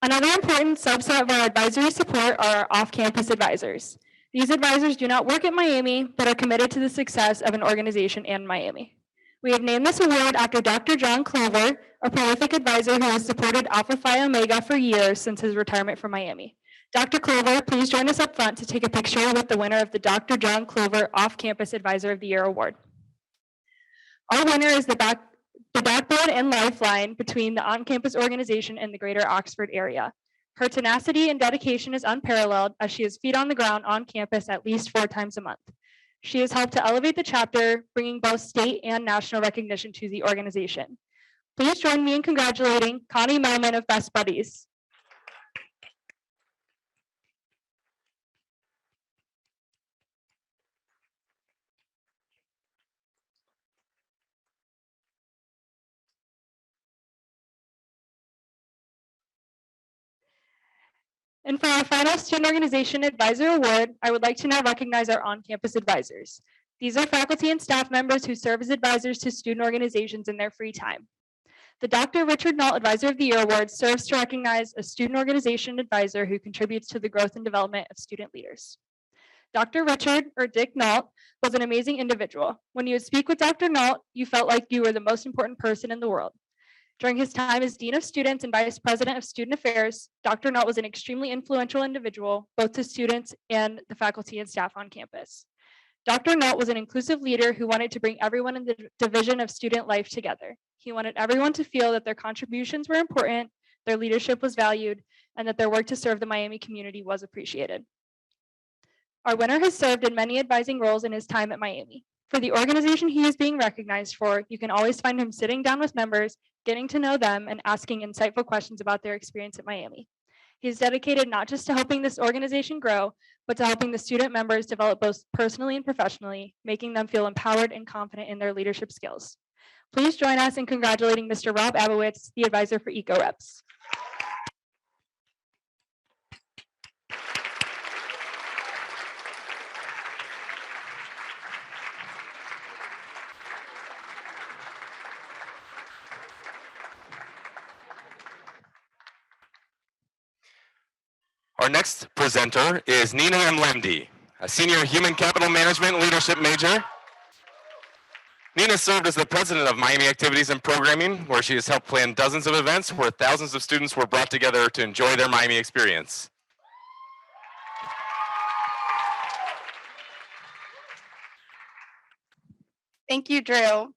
Another important subset of our advisory support are our off-campus advisors. These advisors do not work at Miami, but are committed to the success of an organization in Miami. We have named this award after Dr. John Clover, a prolific advisor who has supported Alpha Phi Omega for years since his retirement from Miami. Dr. Clover, please join us up front to take a picture with the winner of the Dr. John Clover Off-Campus Advisor of the Year Award. Our winner is the backbone and lifeline between the on-campus organization and the greater Oxford area. Her tenacity and dedication is unparalleled as she has feet on the ground on campus at least 4 times a month. She has helped to elevate the chapter, bringing both state and national recognition to the organization. Please join me in congratulating Connie Melman of Best Buddies. And for our final Student Organization Advisor Award, I would like to now recognize our on-campus advisors. These are faculty and staff members who serve as advisors to student organizations in their free time. The Dr. Richard Nault Advisor of the Year Award serves to recognize a student organization advisor who contributes to the growth and development of student leaders. Dr. Richard, or Dick Nault, was an amazing individual. When you would speak with Dr. Nault, you felt like you were the most important person in the world. During his time as Dean of Students and Vice President of Student Affairs, Dr. Nault was an extremely influential individual, both to students and the faculty and staff on campus. Dr. Nault was an inclusive leader who wanted to bring everyone in the division of student life together. He wanted everyone to feel that their contributions were important, their leadership was valued, and that their work to serve the Miami community was appreciated. Our winner has served in many advising roles in his time at Miami. For the organization he is being recognized for, you can always find him sitting down with members, getting to know them, and asking insightful questions about their experience at Miami. He's dedicated not just to helping this organization grow, but to helping the student members develop both personally and professionally, making them feel empowered and confident in their leadership skills. Please join us in congratulating Mr. Rob Abowitz, the advisor for EcoReps. Our next presenter is Nina Mlemdi, a senior human capital management leadership major. Nina served as the president of Miami Activities and Programming, where she has helped plan dozens of events where thousands of students were brought together to enjoy their Miami experience. Thank you, Drew.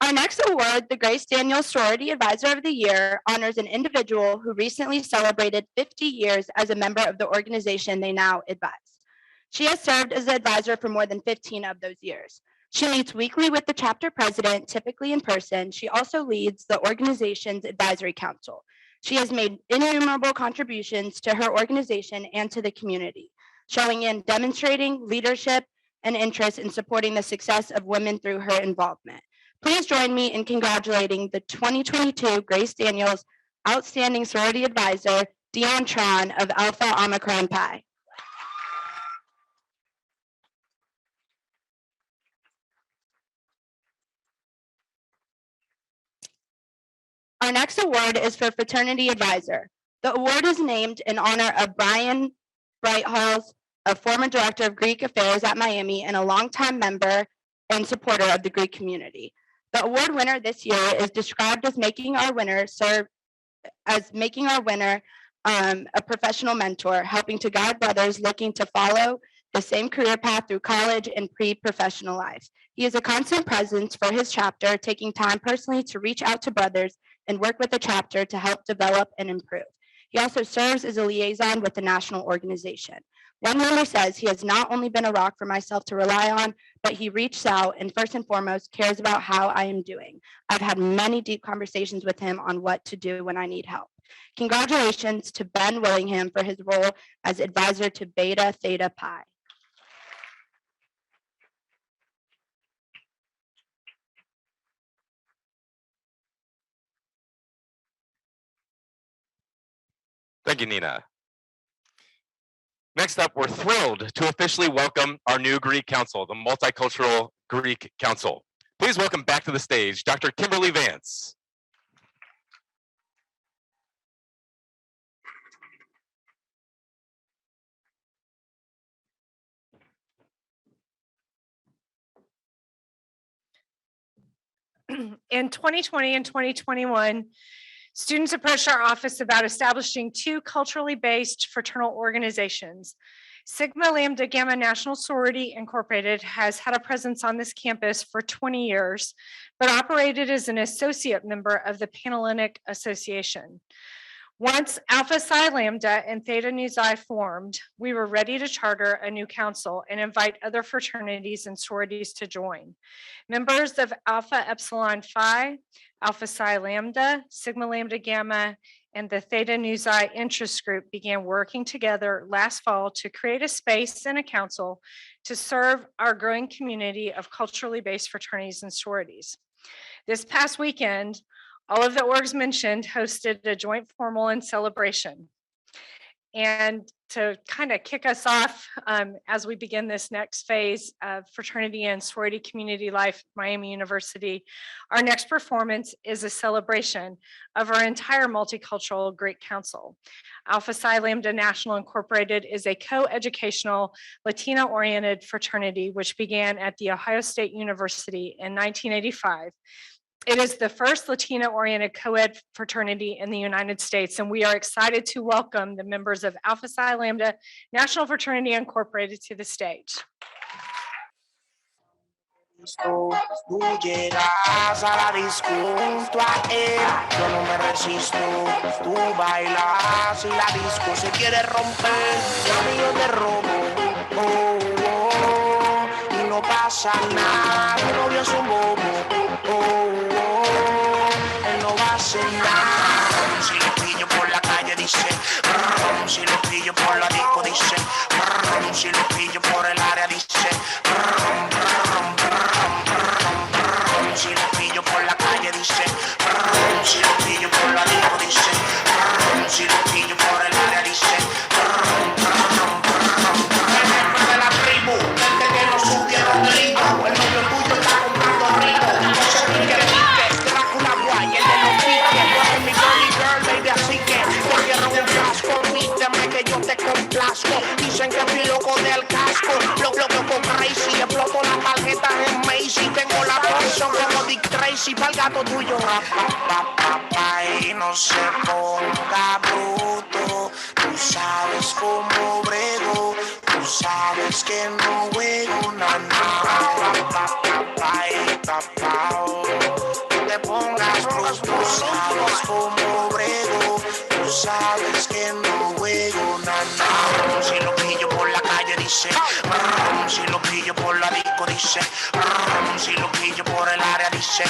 Our next award, the Grace Daniel Sorority Advisor of the Year, honors an individual who recently celebrated 50 years as a member of the organization they now advise. She has served as an advisor for more than 15 of those years. She meets weekly with the chapter president, typically in person. She also leads the organization's advisory council. She has made innumerable contributions to her organization and to the community, showing in demonstrating leadership and interest in supporting the success of women through her involvement. Please join me in congratulating the 2022 Grace Daniels Outstanding Sorority Advisor, Dion Tron of Alpha Omicron Pi. Our next award is for Fraternity Advisor. The award is named in honor of Brian Brighthals, a former director of Greek Affairs at Miami and a longtime member and supporter of the Greek community. The award winner this year is described as making our winner a professional mentor, helping to guide brothers looking to follow the same career path through college and pre-professional life. He is a constant presence for his chapter, taking time personally to reach out to brothers and work with the chapter to help develop and improve. He also serves as a liaison with the national organization. One member says he has not only been a rock for myself to rely on, but he reaches out and first and foremost cares about how I am doing. I've had many deep conversations with him on what to do when I need help. Congratulations to Ben Willingham for his role as advisor to Beta Theta Pi. Thank you, Nina. Next up, we're thrilled to officially welcome our new Greek Council, the Multicultural Greek Council. Please welcome back to the stage, Dr. Kimberly Vance. In 2020 and 2021, students approached our office about establishing two culturally based fraternal organizations. Sigma Lambda Gamma National Sorority Incorporated has had a presence on this campus for 20 years, but operated as an associate member of the Panhellenic Association. Once Alpha Psi Lambda and Theta Nu Xi formed, we were ready to charter a new council and invite other fraternities and sororities to join. Members of Alpha Epsilon Phi, Alpha Psi Lambda, Sigma Lambda Gamma, and the Theta Nu Xi interest group began working together last fall to create a space and a council to serve our growing community of culturally based fraternities and sororities. This past weekend, all of the orgs mentioned hosted a joint formal and celebration. And to kind of kick us off as we begin this next phase of fraternity and sorority community life at Miami University, our next performance is a celebration of our entire multicultural Greek Council. Alpha Psi Lambda National Incorporated is a co-educational Latina-oriented fraternity which began at The Ohio State University in 1985. It is the first Latina-oriented co-ed fraternity in the United States, and we are excited to welcome the members of Alpha Psi Lambda National Fraternity Incorporated to the stage. Tú llegas a la disco junto a él, yo no me resisto, tú bailas y la disco se quiere romper, y yo te robo, oh, oh, y no pasa nada, tu novio es un bobo, oh, oh, él no va a hacer nada. Si lo pillo por la calle dice, si lo pillo por la disco dice, si lo pillo por el área dice, si lo pillo por la calle dice, si lo pillo por la disco dice, si lo pillo por el área dice, el jefe de la tribu, desde que no subieron grito, el novio tuyo está comprando rico, no se pique, Drácula guay, el de los piques, tú eres mi girly girl, baby, así que te quiero un flash, permíteme que yo te dicen que estoy loco del casco. Loco crazy, exploto las tarjetas en Macy. Tengo la posición como Dick Tracy pa'l gato tuyo. Y no se ponga bruto. Tú sabes cómo brego. Tú sabes que no juego nada. No te pongas bruto. Tú sabes cómo brego. Tú sabes que no juego nada. Si lo pillo por la calle dice, si lo pillo por la disco dice, si lo pillo por el área dice,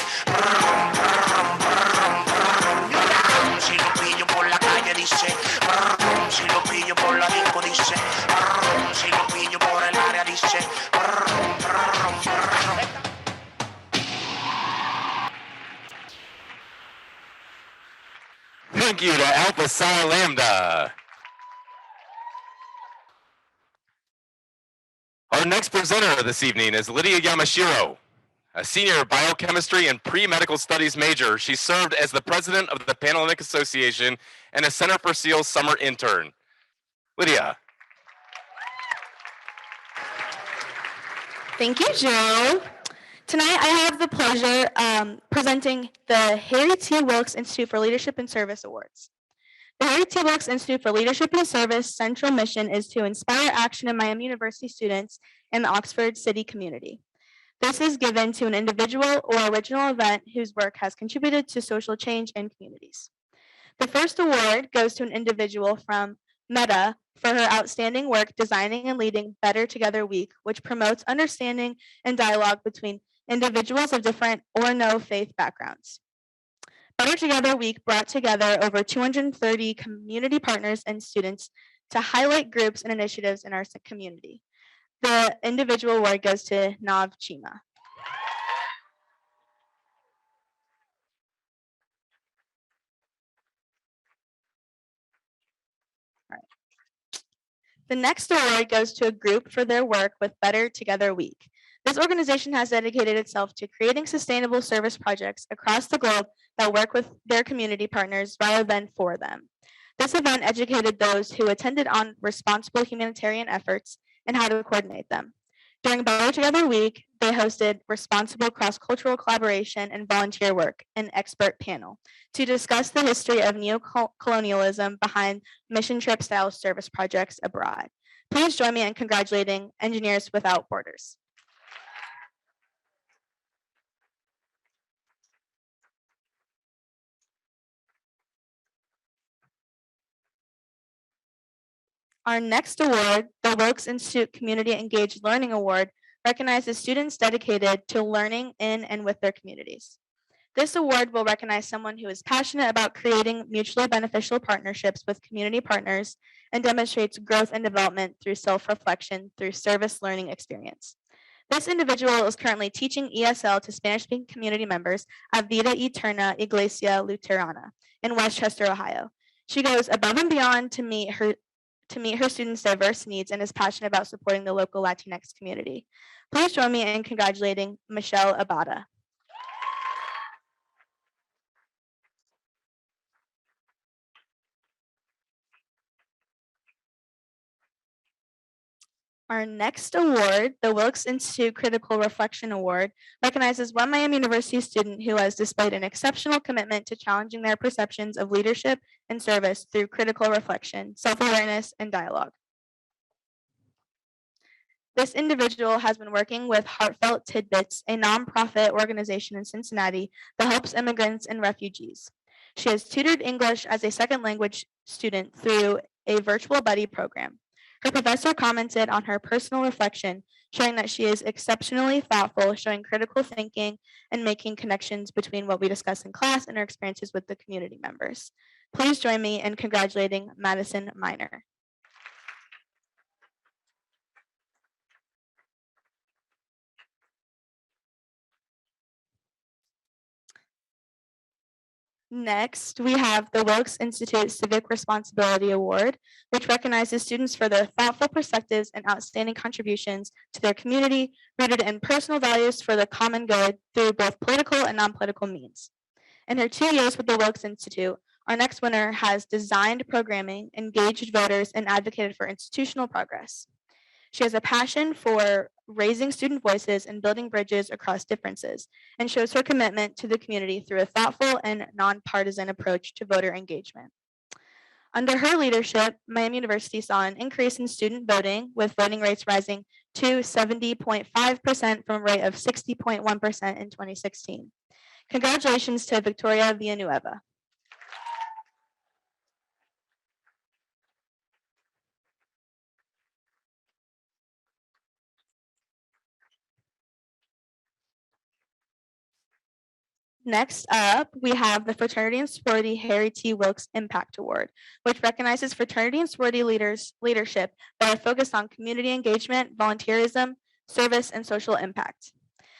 si lo pillo por la calle dice, si lo pillo por la disco dice, si lo pillo por el área dice. Thank you to Alpha Psi Lambda. Our next presenter this evening is Lydia Yamashiro, a senior biochemistry and pre-medical studies major. She served as the president of the Panhellenic Association and a Center for SEALs summer intern. Lydia. Thank you, Joe. Tonight, I have the pleasure presenting the Harry T. Wilkes Institute for Leadership and Service Awards. The Harry T. Wilkes Institute for Leadership and Service central mission is to inspire action in Miami University students and the Oxford City community. This is given to an individual or original event whose work has contributed to social change in communities. The first award goes to an individual from Meta for her outstanding work designing and leading Better Together Week, which promotes understanding and dialogue between individuals of different or no faith backgrounds. Better Together Week brought together over 230 community partners and students to highlight groups and initiatives in our community. The individual award goes to Nav Chima. The next award goes to a group for their work with Better Together Week. This organization has dedicated itself to creating sustainable service projects across the globe that work with their community partners rather than for them. This event educated those who attended on responsible humanitarian efforts and how to coordinate them. During Better Together Week, they hosted responsible cross-cultural collaboration and volunteer work, an expert panel, to discuss the history of neo-colonialism behind mission trip style service projects abroad. Please join me in congratulating Engineers Without Borders. Our next award, the Wilkes Institute Community Engaged Learning Award, recognizes students dedicated to learning in and with their communities. This award will recognize someone who is passionate about creating mutually beneficial partnerships with community partners and demonstrates growth and development through self-reflection through service learning experience. This individual is currently teaching ESL to Spanish-speaking community members at Vida Eterna Iglesia Luterana in Westchester, Ohio. She goes above and beyond to meet her students' diverse needs and is passionate about supporting the local Latinx community. Please join me in congratulating Michelle Abada. Our next award, the Wilkes Institute Critical Reflection Award, recognizes one Miami University student who has displayed an exceptional commitment to challenging their perceptions of leadership and service through critical reflection, self-awareness, and dialogue. This individual has been working with Heartfelt Tidbits, a nonprofit organization in Cincinnati that helps immigrants and refugees. She has tutored English as a second language student through a virtual buddy program. Her professor commented on her personal reflection, showing that she is exceptionally thoughtful, showing critical thinking, and making connections between what we discuss in class and her experiences with the community members. Please join me in congratulating Madison Miner. Next, we have the Wilkes Institute Civic Responsibility Award, which recognizes students for their thoughtful perspectives and outstanding contributions to their community, rooted in personal values for the common good through both political and non-political means. In her 2 years with the Wilkes Institute, Our next winner has designed programming, engaged voters, and advocated for institutional progress. She has a passion for raising student voices and building bridges across differences, and shows her commitment to the community through a thoughtful and nonpartisan approach to voter engagement. Under her leadership, Miami University saw an increase in student voting, with voting rates rising to 70.5% from a rate of 60.1% in 2016. Congratulations to Victoria Villanueva. Next up, we have the Fraternity and Sorority Harry T. Wilkes Impact Award, which recognizes fraternity and sorority leadership that are focused on community engagement, volunteerism, service, and social impact.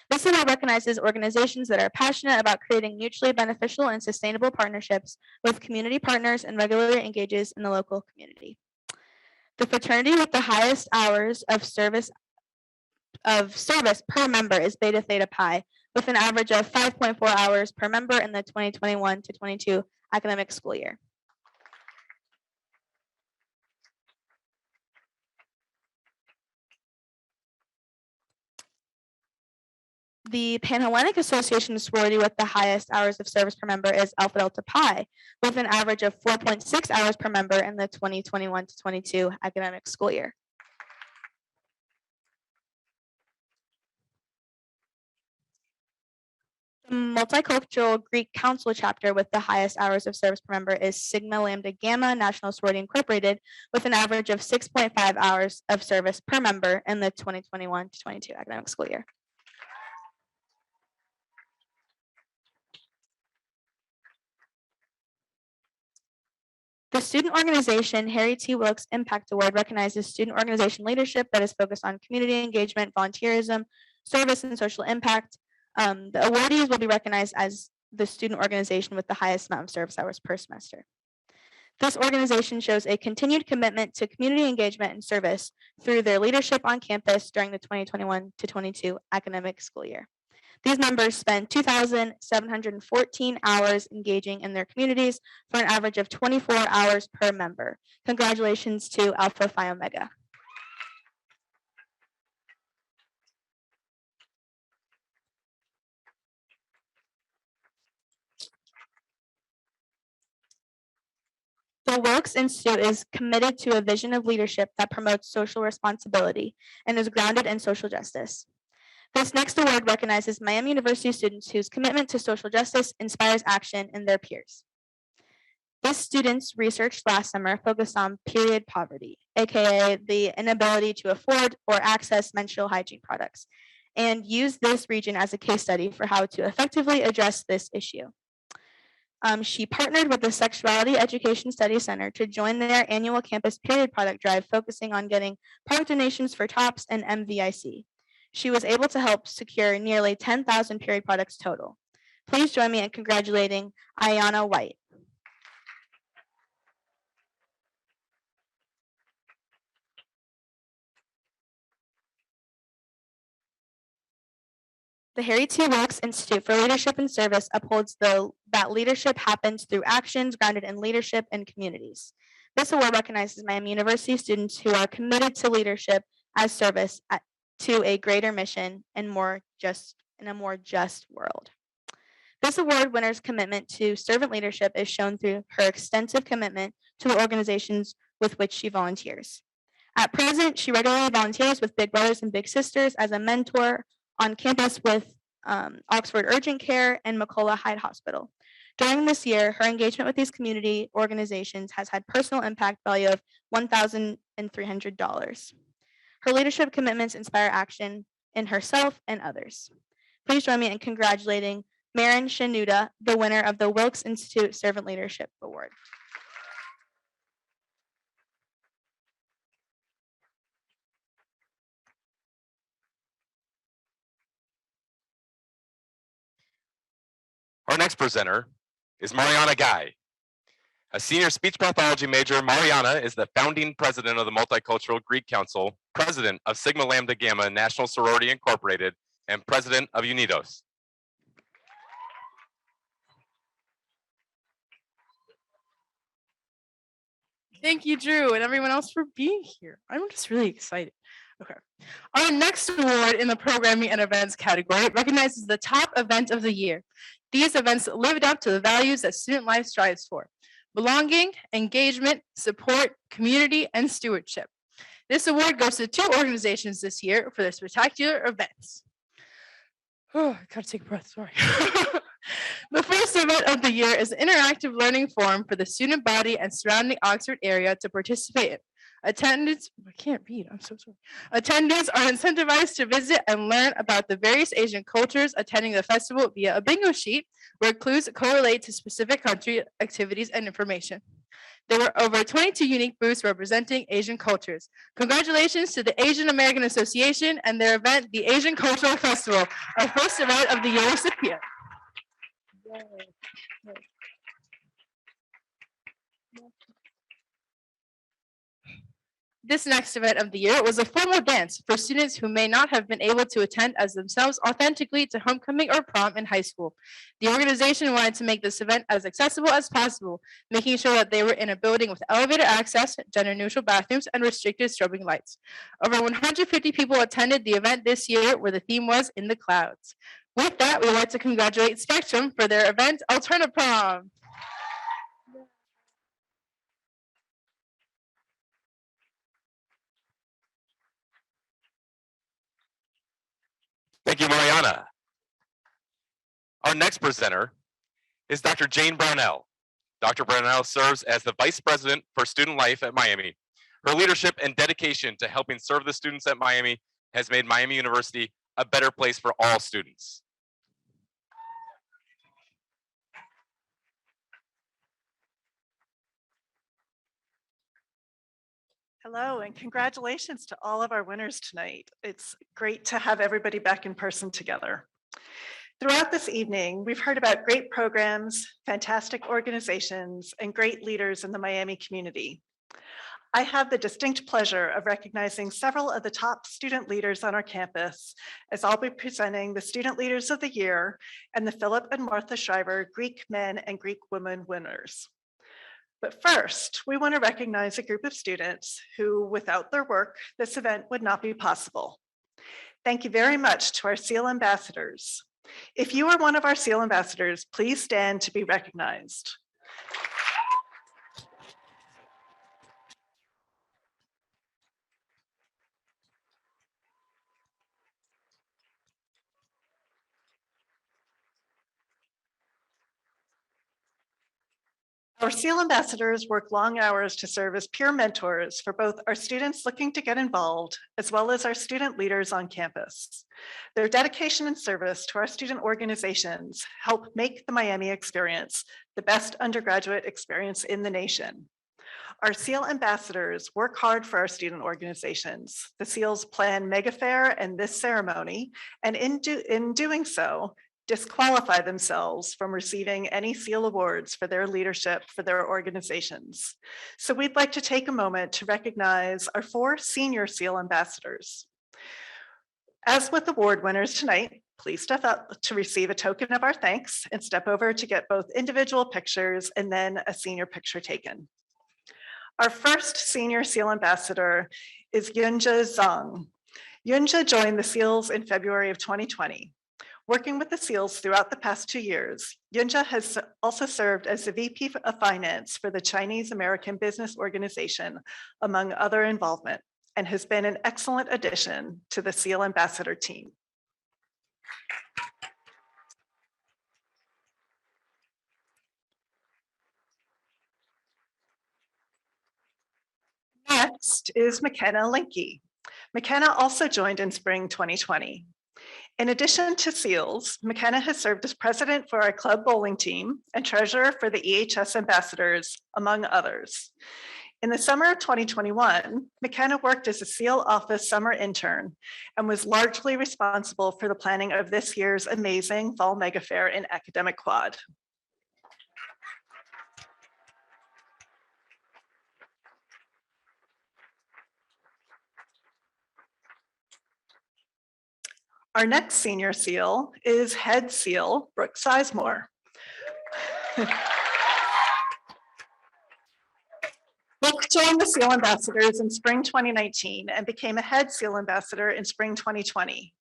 This award recognizes organizations that are passionate about creating mutually beneficial and sustainable partnerships with community partners and regularly engages in the local community. The fraternity with the highest hours of service per member is Beta Theta Pi, with an average of 5.4 hours per member in the 2021 to 22 academic school year. The Panhellenic Association sorority with the highest hours of service per member is Alpha Delta Pi, with an average of 4.6 hours per member in the 2021 to 22 academic school year. The Multicultural Greek Council chapter with the highest hours of service per member is Sigma Lambda Gamma National Sorority Incorporated, with an average of 6.5 hours of service per member in the 2021 to 22 academic school year. The student organization Harry T. Wilkes Impact Award recognizes student organization leadership that is focused on community engagement, volunteerism, service, and social impact. The awardees will be recognized as the student organization with the highest amount of service hours per semester. This organization shows a continued commitment to community engagement and service through their leadership on campus during the 2021 to 22 academic school year. These members spend 2,714 hours engaging in their communities for an average of 24 hours per member. Congratulations to Alpha Phi Omega. The Wilkes Institute is committed to a vision of leadership that promotes social responsibility and is grounded in social justice. This next award recognizes Miami University students whose commitment to social justice inspires action in their peers. This student's research last summer focused on period poverty, aka the inability to afford or access menstrual hygiene products, and used this region as a case study for how to effectively address this issue. She partnered with the Sexuality Education Study Center to join their annual campus period product drive, focusing on getting product donations for TOPS and MVIC. She was able to help secure nearly 10,000 period products total. Please join me in congratulating Ayana White. The Harry T. Wilkes Institute for Leadership and Service upholds that leadership happens through actions grounded in leadership and communities. This award recognizes Miami University students who are committed to leadership as service to a greater mission and in a more just world. This award winner's commitment to servant leadership is shown through her extensive commitment to the organizations with which she volunteers. At present, she regularly volunteers with Big Brothers and Big Sisters as a mentor on campus with Oxford Urgent Care and McCullough Hyde Hospital. During this year, her engagement with these community organizations has had personal impact value of $1,300. Her leadership commitments inspire action in herself and others. Please join me in congratulating Marin Shanuda, the winner of the Wilkes Institute Servant Leadership Award. Our next presenter is Mariana Guy. A senior speech pathology major, Mariana is the founding president of the Multicultural Greek Council, president of Sigma Lambda Gamma National Sorority Incorporated, and president of Unidos. Thank you, Drew, and everyone else for being here. I'm just really excited. Okay. Our next award in the programming and events category recognizes the top event of the year. These events lived up to the values that student life strives for: belonging, engagement, support, community, and stewardship. This award goes to 2 organizations this year for their spectacular events. Oh, I gotta take a breath, sorry. The first event of the year is an interactive learning forum for the student body and surrounding Oxford area to participate in. Attendants, I can't read, I'm so sorry. Attendants are incentivized to visit and learn about the various Asian cultures attending the festival via a bingo sheet where clues correlate to specific country activities and information. There were over 22 unique booths representing Asian cultures. Congratulations to the Asian American Association and their event, the Asian Cultural Festival, our first event of the year recipient. This next event of the year was a formal dance for students who may not have been able to attend as themselves authentically to homecoming or prom in high school. The organization wanted to make this event as accessible as possible, making sure that they were in a building with elevator access, gender-neutral bathrooms, and restricted strobing lights. Over 150 people attended the event this year, where the theme was In the Clouds. With that, we'd like to congratulate Spectrum for their event, Alterna Prom. Thank you, Mariana. Our next presenter is Dr. Jane Brownell. Dr. Brownell serves as the Vice President for Student Life at Miami. Her leadership and dedication to helping serve the students at Miami has made Miami University a better place for all students. Hello, and congratulations to all of our winners tonight. It's great to have everybody back in person together. Throughout this evening, we've heard about great programs, fantastic organizations, and great leaders in the Miami community. I have the distinct pleasure of recognizing several of the top student leaders on our campus, as I'll be presenting the Student Leaders of the Year and the Philip and Martha Shriver Greek Men and Greek Women winners. But first, we want to recognize a group of students who, without their work, this event would not be possible. Thank you very much to our SEAL ambassadors. If you are one of our SEAL ambassadors, please stand to be recognized. Our SEAL ambassadors work long hours to serve as peer mentors for both our students looking to get involved, as well as our student leaders on campus. Their dedication and service to our student organizations help make the Miami experience the best undergraduate experience in the nation. Our SEAL ambassadors work hard for our student organizations. The SEALs plan Mega Fair and this ceremony, and in doing so, disqualify themselves from receiving any SEAL awards for their leadership for their organizations. So we'd like to take a moment to recognize our 4 senior SEAL ambassadors. As with award winners tonight, please step up to receive a token of our thanks and step over to get both individual pictures and then a senior picture taken. Our first senior SEAL ambassador is Yunja Zhang. Yunja joined the SEALs in February of 2020. Working with the SEALs throughout the past 2 years, Yunja has also served as the VP of Finance for the Chinese American Business Organization, among other involvement, and has been an excellent addition to the SEAL ambassador team. Next is McKenna Linke. McKenna also joined in spring 2020. In addition to SEALs, McKenna has served as president for our club bowling team and treasurer for the EHS ambassadors, among others. In the summer of 2021, McKenna worked as a SEAL office summer intern and was largely responsible for the planning of this year's amazing Fall Mega Fair in Academic Quad. Our next senior SEAL is head SEAL Brooke Sizemore. Brooke joined the SEAL Ambassadors in spring 2019 and became a head SEAL Ambassador in spring 2020.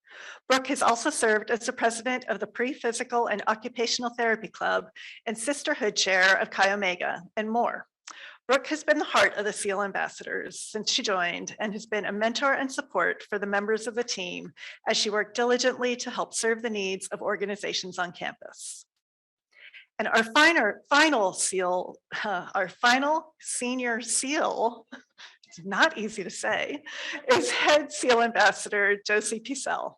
Brooke has also served as the president of the Pre-Physical and Occupational Therapy Club and Sisterhood Chair of Chi Omega, and more. Brooke has been the heart of the SEAL Ambassadors since she joined and has been a mentor and support for the members of the team as she worked diligently to help serve the needs of organizations on campus. And our final senior SEAL, it's not easy to say, is head SEAL Ambassador Josie Piesel.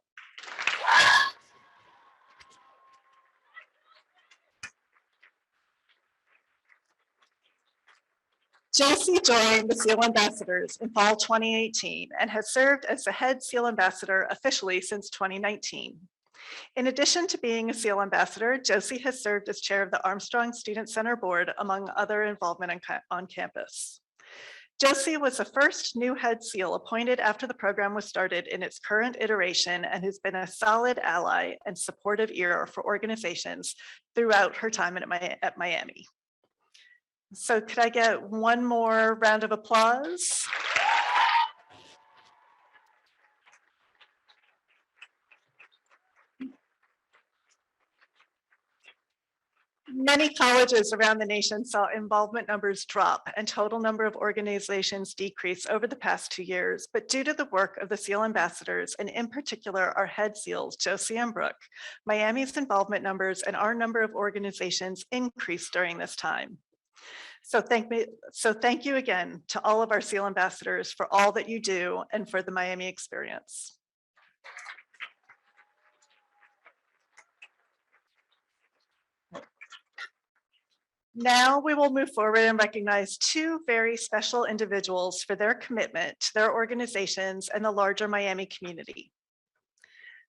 Josie joined the SEAL Ambassadors in fall 2018 and has served as the head SEAL Ambassador officially since 2019. In addition to being a SEAL Ambassador, Josie has served as chair of the Armstrong Student Center Board, among other involvement on campus. Josie was the first new head SEAL appointed after the program was started in its current iteration and has been a solid ally and supportive ear for organizations throughout her time at Miami. So could I get one more round of applause? Many colleges around the nation saw involvement numbers drop and total number of organizations decrease over the past 2 years. But due to the work of the SEAL Ambassadors, and in particular our head SEALs, Josie and Brooke, Miami's involvement numbers and our number of organizations increased during this time. So thank you again to all of our SEAL Ambassadors for all that you do and for the Miami experience. Now we will move forward and recognize two very special individuals for their commitment to their organizations and the larger Miami community.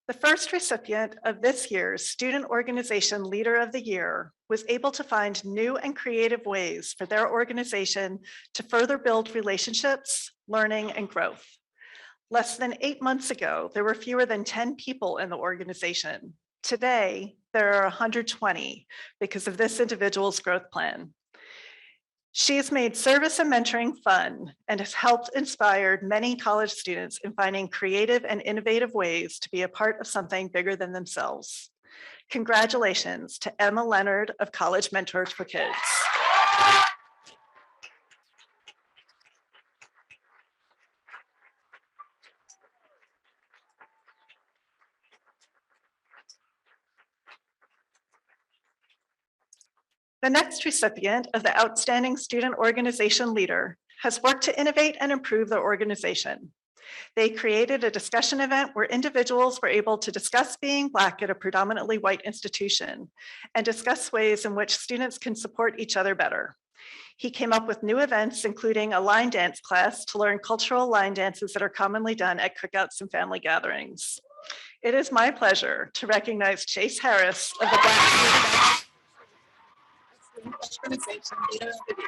The first recipient of this year's Student Organization Leader of the Year was able to find new and creative ways for their organization to further build relationships, learning, and growth. Less than 8 months ago, there were fewer than 10 people in the organization. Today, there are 120 because of this individual's growth plan. She has made service and mentoring fun and has helped inspire many college students in finding creative and innovative ways to be a part of something bigger than themselves. Congratulations to Emma Leonard of College Mentors for Kids. The next recipient of the Outstanding Student Organization Leader has worked to innovate and improve their organization. They created a discussion event where individuals were able to discuss being Black at a predominantly white institution and discuss ways in which students can support each other better. He came up with new events, including a line dance class to learn cultural line dances that are commonly done at cookouts and family gatherings. It is my pleasure to recognize Chase Harris of the Black Organization Leader of the Year.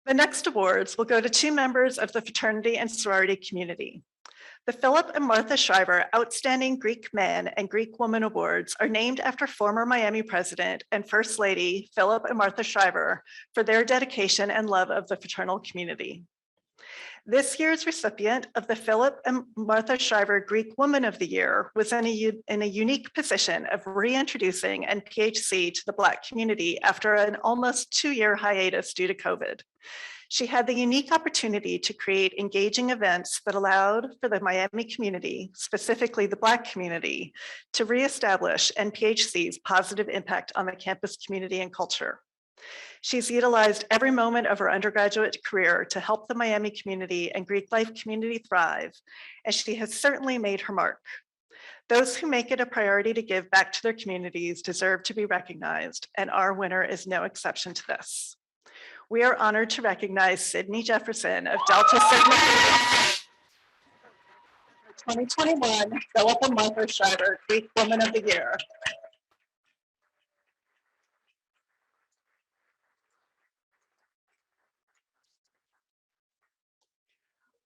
The next awards will go to two members of the fraternity and sorority community. The Philip and Martha Shriver Outstanding Greek Man and Greek Woman Awards are named after former Miami President and First Lady Philip and Martha Shriver for their dedication and love of the fraternal community. This year's recipient of the Philip and Martha Shriver Greek Woman of the Year was in a unique position of reintroducing NPHC to the Black community after an almost 2-year hiatus due to COVID. She had the unique opportunity to create engaging events that allowed for the Miami community, specifically the Black community, to reestablish NPHC's positive impact on the campus community and culture. She's utilized every moment of her undergraduate career to help the Miami community and Greek life community thrive, and she has certainly made her mark. Those who make it a priority to give back to their communities deserve to be recognized, and our winner is no exception to this. We are honored to recognize Sydney Jefferson of Delta Sigma 2021 Philip and Martha Shriver Greek Woman of the Year.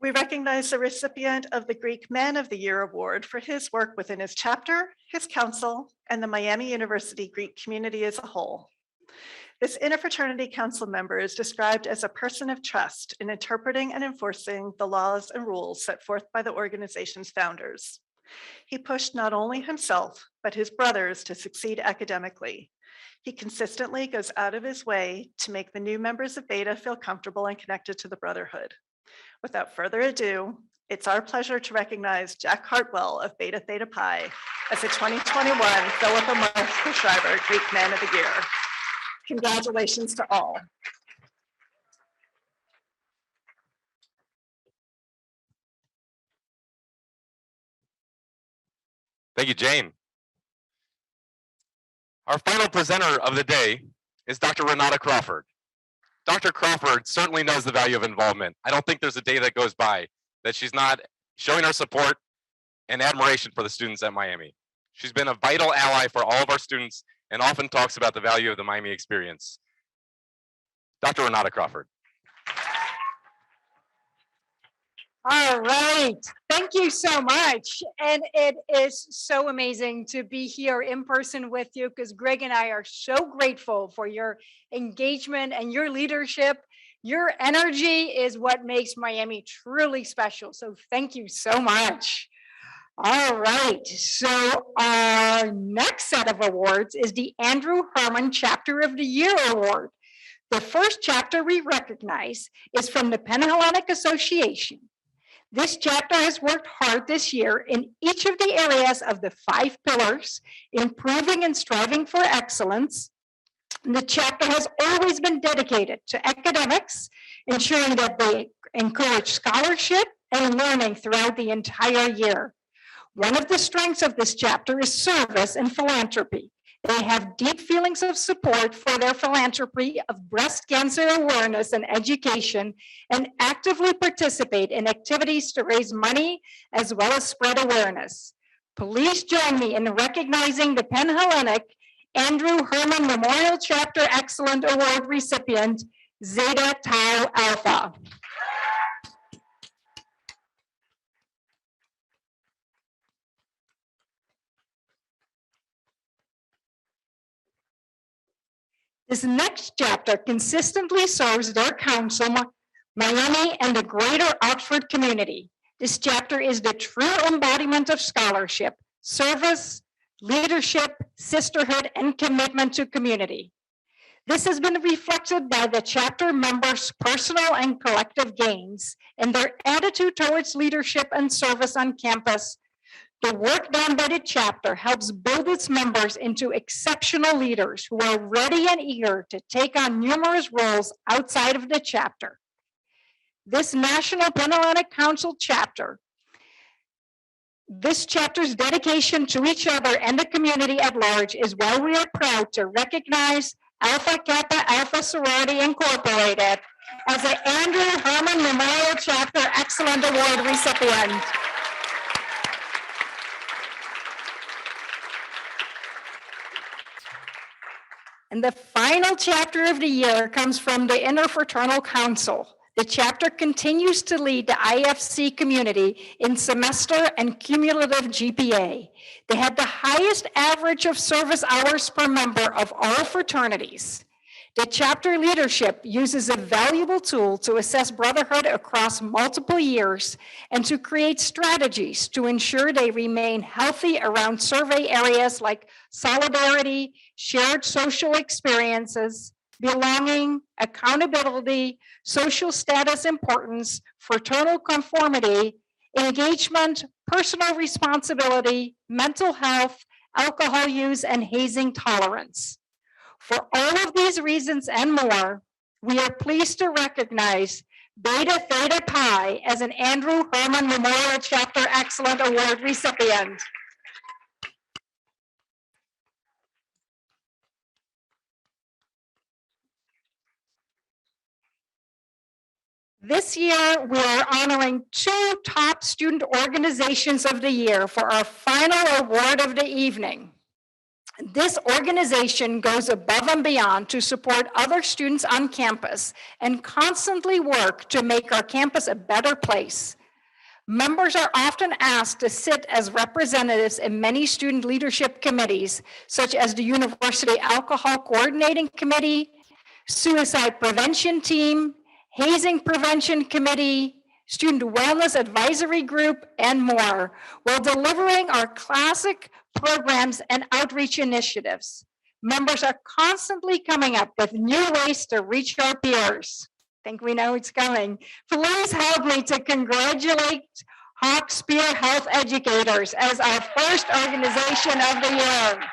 We recognize the recipient of the Greek Man of the Year Award for his work within his chapter, his council, and the Miami University Greek community as a whole. This interfraternity council member is described as a person of trust in interpreting and enforcing the laws and rules set forth by the organization's founders. He pushed not only himself, but his brothers to succeed academically. He consistently goes out of his way to make the new members of Beta feel comfortable and connected to the brotherhood. Without further ado, it's our pleasure to recognize Jack Hartwell of Beta Theta Pi as the 2021 Philippa Marshall Schreiber Greek Man of the Year. Congratulations to all. Thank you, Jane. Our final presenter of the day is Dr. Renata Crawford. Dr. Crawford certainly knows the value of involvement. I don't think there's a day that goes by that she's not showing her support and admiration for the students at Miami. She's been a vital ally for all of our students and often talks about the value of the Miami experience. Dr. Renata Crawford. All right, thank you so much. And it is so amazing to be here in person with you because Greg and I are so grateful for your engagement and your leadership. Your energy is what makes Miami truly special. So thank you so much. All right, so our next set of awards is the Andrew Herman Chapter of the Year Award. The first chapter we recognize is from the Panhellenic Association. This chapter has worked hard this year in each of the areas of the 5 pillars, improving and striving for excellence. The chapter has always been dedicated to academics, ensuring that they encourage scholarship and learning throughout the entire year. One of the strengths of this chapter is service and philanthropy. They have deep feelings of support for their philanthropy of breast cancer awareness and education, and actively participate in activities to raise money as well as spread awareness. Please join me in recognizing the Panhellenic Andrew Herman Memorial Chapter Excellent Award recipient, Zeta Tau Alpha. This next chapter consistently serves their council, Miami, and the greater Oxford community. This chapter is the true embodiment of scholarship, service, leadership, sisterhood, and commitment to community. This has been reflected by the chapter members' personal and collective gains and their attitude towards leadership and service on campus. The work done by the chapter helps build its members into exceptional leaders who are ready and eager to take on numerous roles outside of the chapter. This National Panhellenic Council chapter, this chapter's dedication to each other and the community at large is why we are proud to recognize Alpha Kappa Alpha Sorority Incorporated as the Andrew Herman Memorial Chapter Excellent Award recipient. And the final chapter of the year comes from the Interfraternal Council. The chapter continues to lead the IFC community in semester and cumulative GPA. They had the highest average of service hours per member of all fraternities. The chapter leadership uses a valuable tool to assess brotherhood across multiple years and to create strategies to ensure they remain healthy around survey areas like solidarity, shared social experiences, belonging, accountability, social status importance, fraternal conformity, engagement, personal responsibility, mental health, alcohol use, and hazing tolerance. For all of these reasons and more, we are pleased to recognize Beta Theta Pi as an Andrew Herman Memorial Chapter Excellent Award recipient. This year, we are honoring 2 top student organizations of the year for our final award of the evening. This organization goes above and beyond to support other students on campus and constantly work to make our campus a better place. Members are often asked to sit as representatives in many student leadership committees, such as the University Alcohol Coordinating Committee, Suicide Prevention Team, Hazing Prevention Committee, Student Wellness Advisory Group, and more, while delivering our classic programs and outreach initiatives. Members are constantly coming up with new ways to reach our peers. Think we know it's coming. Please help me to congratulate Hawk Spear Health Educators as our first organization of the year.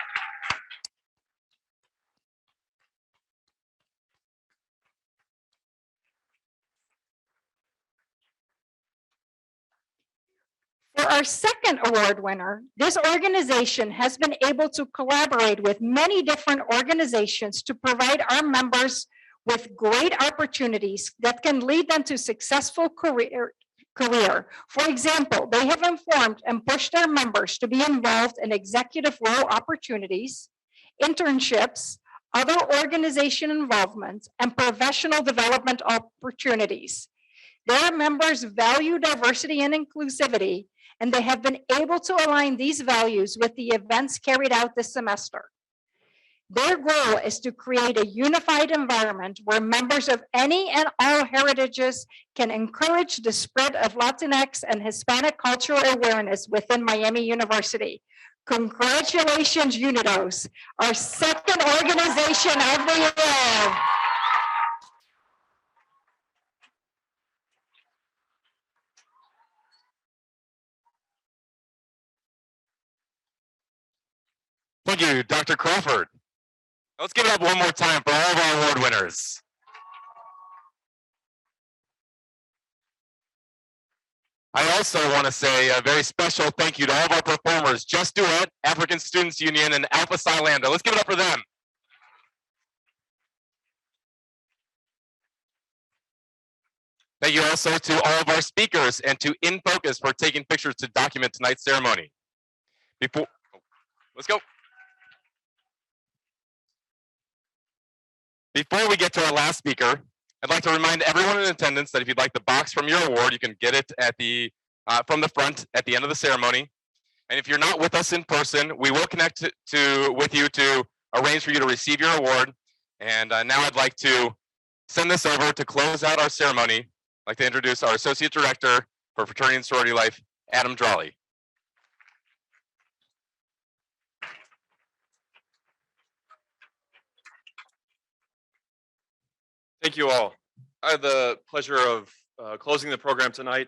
For our second award winner, this organization has been able to collaborate with many different organizations to provide our members with great opportunities that can lead them to successful career. For example, they have informed and pushed their members to be involved in executive role opportunities, internships, other organization involvement, and professional development opportunities. Their members value diversity and inclusivity, and they have been able to align these values with the events carried out this semester. Their goal is to create a unified environment where members of any and all heritages can encourage the spread of Latinx and Hispanic cultural awareness within Miami University. Congratulations, Unidos, our second organization of the year. Thank you, Dr. Crawford. Let's give it up one more time for all of our award winners. I also want to say a very special thank you to all of our performers, Just Duet, African Students Union, and Alpha Psi Lambda. Let's give it up for them. Thank you also to all of our speakers and to In Focus for taking pictures to document tonight's ceremony. Let's go. Before we get to our last speaker, I'd like to remind everyone in attendance that if you'd like the box from your award, you can get it at from the front at the end of the ceremony. And if you're not with us in person, we will connect with you to arrange for you to receive your award. And now I'd like to send this over to close out our ceremony. I'd like to introduce our Associate Director for Fraternity and Sorority Life, Adam Drawley. Thank you all. I had the pleasure of closing the program tonight.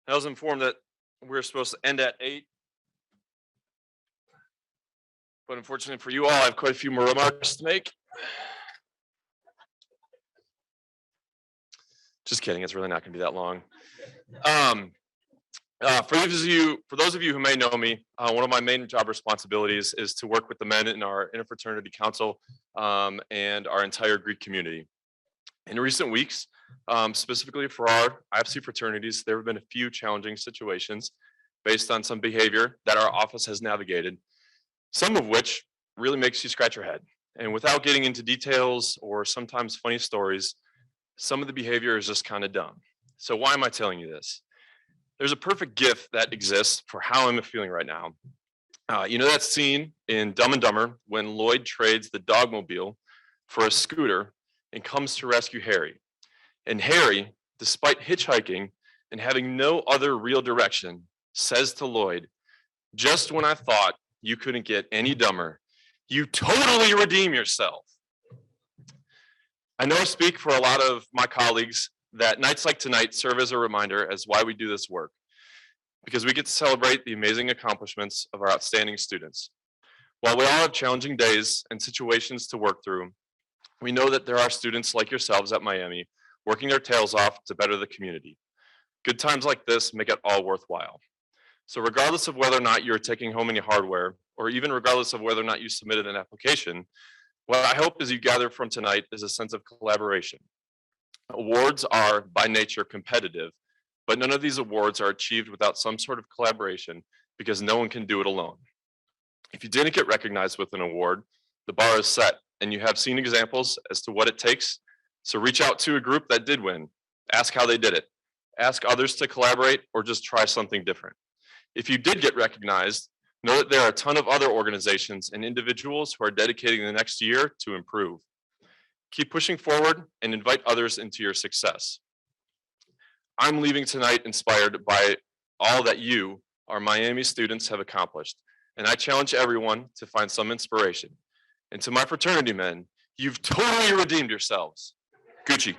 I was informed that we were supposed to end at 8. But unfortunately for you all, I have quite a few more remarks to make. Just kidding, it's really not going to be that long. For those of you who may know me, one of my main job responsibilities is to work with the men in our interfraternity council and our entire Greek community. In recent weeks, specifically for our IFC fraternities, there have been a few challenging situations based on some behavior that our office has navigated, some of which really makes you scratch your head. And without getting into details or sometimes funny stories, some of the behavior is just kind of dumb. So why am I telling you this? There's a perfect GIF that exists for how I'm feeling right now. You know that scene in Dumb and Dumber when Lloyd trades the dogmobile for a scooter and comes to rescue Harry. And Harry, despite hitchhiking and having no other real direction, says to Lloyd, "Just when I thought you couldn't get any dumber, you totally redeem yourself." I know I speak for a lot of my colleagues that nights like tonight serve as a reminder as why we do this work, because we get to celebrate the amazing accomplishments of our outstanding students. While we all have challenging days and situations to work through, we know that there are students like yourselves at Miami working their tails off to better the community. Good times like this make it all worthwhile. So regardless of whether or not you're taking home any hardware, or even regardless of whether or not you submitted an application, what I hope is you gather from tonight is a sense of collaboration. Awards are by nature competitive, but none of these awards are achieved without some sort of collaboration because no one can do it alone. If you didn't get recognized with an award, the bar is set and you have seen examples as to what it takes. So reach out to a group that did win. Ask how they did it. Ask others to collaborate or just try something different. If you did get recognized, know that there are a ton of other organizations and individuals who are dedicating the next year to improve. Keep pushing forward and invite others into your success. I'm leaving tonight inspired by all that you, our Miami students, have accomplished, and I challenge everyone to find some inspiration. And to my fraternity men, you've totally redeemed yourselves. Gucci.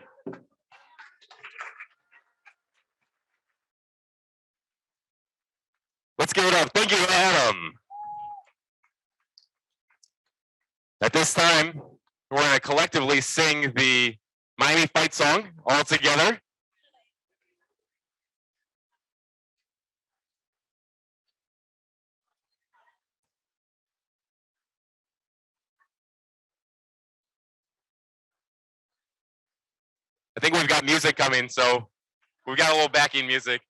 Let's give it up. Thank you, Adam. At this time, we're going to collectively sing the Miami Fight song all together. I think we've got music coming, so we've got a little backing music.